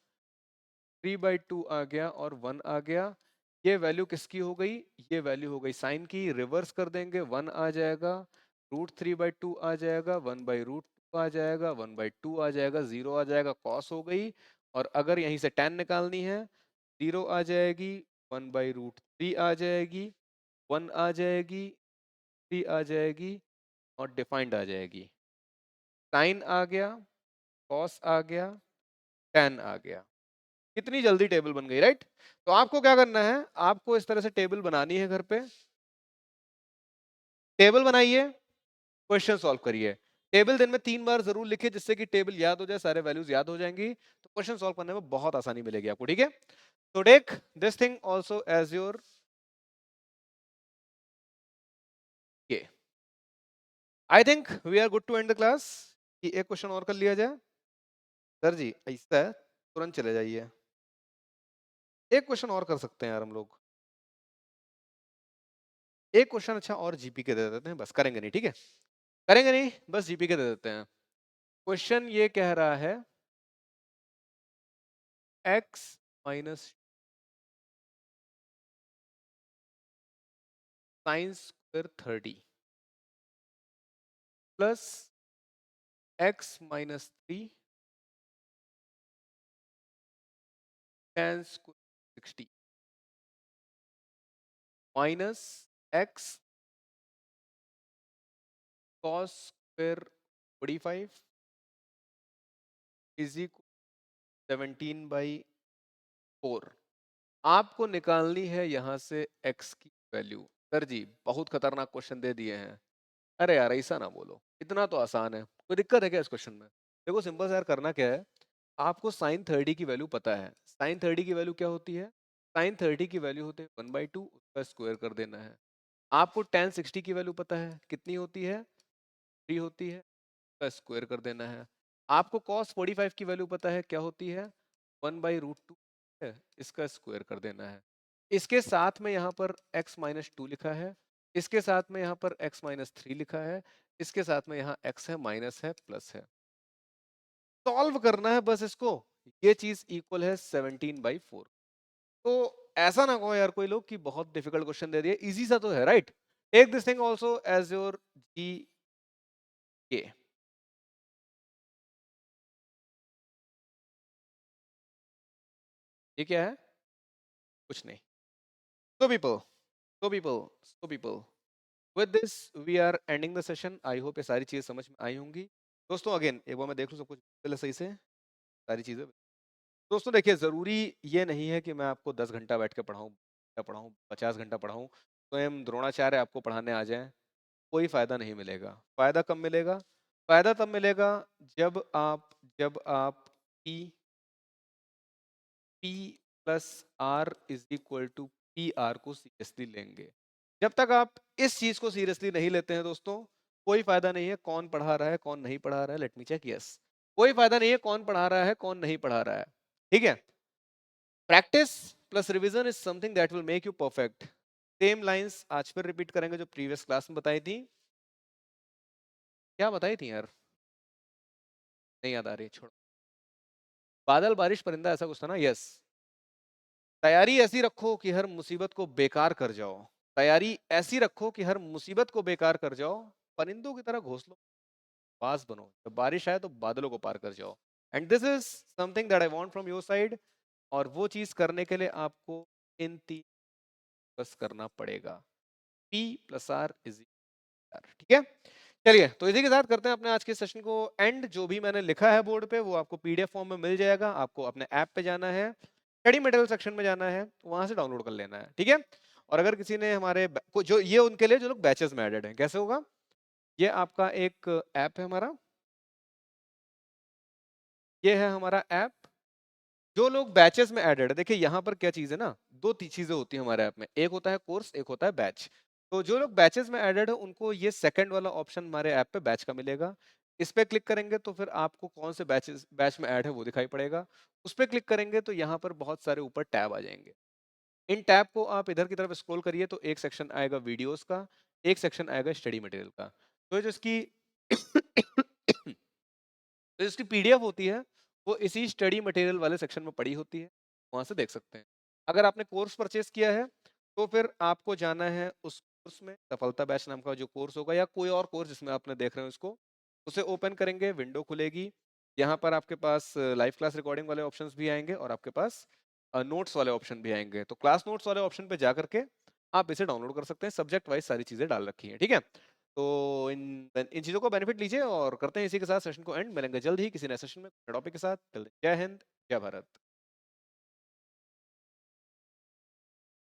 3/2 आ गया, और 1 आ गया। ये वैल्यू किसकी हो गई, ये वैल्यू हो गई साइन की। रिवर्स कर देंगे, 1 आ जाएगा, √3/2 आ जाएगा, 1/√2 आ जाएगा, 1/2 आ जाएगा, 0 आ जाएगा, कॉस हो गई। और अगर यहीं से tan निकालनी है, 0 आ जाएगी, 1/√3 आ जाएगी, 1 आ जाएगी, 3 आ जाएगी, और डिफाइंड आ जाएगी। साइन आ गया, कॉस आ गया, tan आ गया। कितनी जल्दी टेबल बन गई, राइट? तो आपको क्या करना है, आपको इस तरह से टेबल बनानी है घर पे। टेबल बनाइए, क्वेश्चन सॉल्व करिए। टेबल दिन में 3 बार जरूर लिखिए, जिससे कि टेबल याद हो जाए, सारे वैल्यूज याद हो जाएंगी, तो क्वेश्चन सॉल्व करने में बहुत आसानी मिलेगी आपको, ठीक है? तो take this thing also as your K. I think we are good to end the class. कि एक क्वेश्चन और कर लिया जाए। सर जी ऐसा है, तुरंत चले जाइए। एक क्वेश्चन और कर सकते हैं यार हम लोग। एक क्वेश्चन अच्छा और जीपी के दे देते हैं, बस करेंगे नहीं, ठीक है? करेंगे नहीं, बस जीपी के दे देते हैं। क्वेश्चन ये कह रहा है x minus sine square 30 plus x minus 3 tan square 60 minus x cos square 45 is equal 17/4। आपको निकालनी है यहां से x की वैल्यू। सर जी बहुत खतरनाक क्वेश्चन दे दिए हैं। अरे यार ऐसा ना बोलो, इतना तो आसान है। कोई दिक्कत है क्या इस क्वेश्चन में? देखो सिंपल सा यार, करना क्या है, आपको साइन 30 की वैल्यू पता है। साइन 30 की वैल्यू क्या होती है? साइन 30 की वैल्यू होती है 1/2, उसका स्क्वायर कर देना है। आपको tan 60 की वैल्यू पता है, कितनी होती है? 3 होती है, उसका स्क्वायर कर देना है। आपको cos 45 की वैल्यू पता है, क्या होती है? 1/√2 है, इसका स्क्वायर कर देना है। इसके साथ में यहाँ पर x-2 लिखा है, इसके साथ में यहाँ पर x-3 लिखा है, इसके साथ में यहाँ x है, माइनस है, प्लस है। सॉल्व करना है बस इसको। ये चीज इक्वल है 17/4। तो ऐसा ना कहो यार कोई लोग कि बहुत डिफिकल्ट क्वेश्चन दे दिया, इजी सा तो है, right? Take this thing also as your GK. ये क्या है? कुछ नहीं। So people, so people, so people. With this we are ending the session. I hope ये सारी चीजें समझ में आई होंगी। दोस्तों अगेन एक बार मैं देख लूं सब कुछ पहले सही से, सारी चीजें। दोस्तों देखिए, जरूरी ये नहीं है कि मैं आपको 10 घंटा बैठ के पढ़ाऊं 50 घंटा पढ़ाऊं, स्वयं द्रोणाचार्य आपको पढ़ाने आ जाएं, कोई फायदा नहीं मिलेगा। फायदा कब मिलेगा? फायदा तब मिलेगा जब आप P P plus R is equal to P R को सीरियसली लेंगे। जब तक आप इस चीज को सीरियसली नहीं लेते हैं दोस्तों, कोई फायदा नहीं है कौन पढ़ा रहा है कौन नहीं पढ़ा रहा है। लेट मी चेक, यस, कोई फायदा नहीं है कौन पढ़ा रहा है कौन नहीं पढ़ा रहा है। ठीक है, practice plus revision is something that will make you perfect. Same lines आज फिर रिपीट करेंगे जो प्रीवियस क्लास में बताई थी। क्या बताई थी यार, नहीं याद आ रही, छोड़ो। बादल बारिश परिंदा ऐसा कुछ था ना, यस। तैयारी ऐसी रखो कि हर मुसीबत को बेकार कर जाओ। तैयारी ऐसी रखो कि हर मुसीबत को बेकार कर जाओ। परिंदों की तरह घोंसलों पास बनो, जब बारिश आए तो बादलों को पार कर जाओ। And this is something that I want from your side. और वो चीज करने के लिए आपको इन तीन बस करना पड़ेगा, P plus R is R. ठीक है, चलिए तो इसी के साथ करते हैं अपने आज के सेशन को एंड। जो भी मैंने लिखा है बोर्ड पे वो आपको पीडीएफ फॉर्म में मिल जाएगा। आपको अपने ऐप पे जाना है, स्टडी मटेरियल सेक्शन में जाना है, वहां से डाउनलोड कर लेना है। ठीक है, और अगर किसी ने हमारे जो ये उनके लिए जो लोग बैचेस में एडेड हैं, कैसे होगा, ये आपका एक ऐप है हमारा, ये है हमारा ऐप। जो लोग बैचेस में एडेड है, देखिए यहाँ पर क्या चीज है ना, दो चीजें होती है हमारे ऐप में, एक होता है कोर्स, एक होता है बैच। तो जो लोग बैचेस में एडेड है उनको ये सेकंड वाला ऑप्शन हमारे ऐप पे बैच का मिलेगा। इस पे क्लिक करेंगे तो फिर आपको कौन से बैच में ऐड है वो दिखाई पड़ेगा। उस पे क्लिक करेंगे तो यहाँ पर बहुत सारे ऊपर टैब आ जाएंगे। इन टैब को आप इधर की तरफ स्क्रॉल करिए तो एक सेक्शन आएगा वीडियोस का, एक सेक्शन आएगा स्टडी मटेरियल का। तो जो इसकी तो इसकी पीडीएफ होती है वो इसी स्टडी मटेरियल वाले सेक्शन में पड़ी होती है, वहां से देख सकते हैं। अगर आपने कोर्स परचेस किया है तो फिर आपको जाना है उस कोर्स में, सफलता बैच नाम का जो कोर्स होगा या कोई और कोर्स जिसमें आपने देख रहे हो इसको, उसे ओपन करेंगे, विंडो खुलेगी। यहाँ पर आपके पास लाइव क्लास रिकॉर्डिंग वाले ऑप्शंस भी आएंगे और आपके पास नोट्स वाले ऑप्शन भी आएंगे। तो क्लास नोट्स वाले ऑप्शन पे जा करके आप इसे डाउनलोड कर सकते हैं, सब्जेक्ट वाइज सारी चीजें डाल रखी हैं। ठीक है, तो इन इन चीज़ों को बेनिफिट लीजिए और करते हैं इसी के साथ सेशन को एंड। मिलेंगे जल्द ही किसी नए सेशन में टॉपिक के साथ। जय हिंद, जय भारत।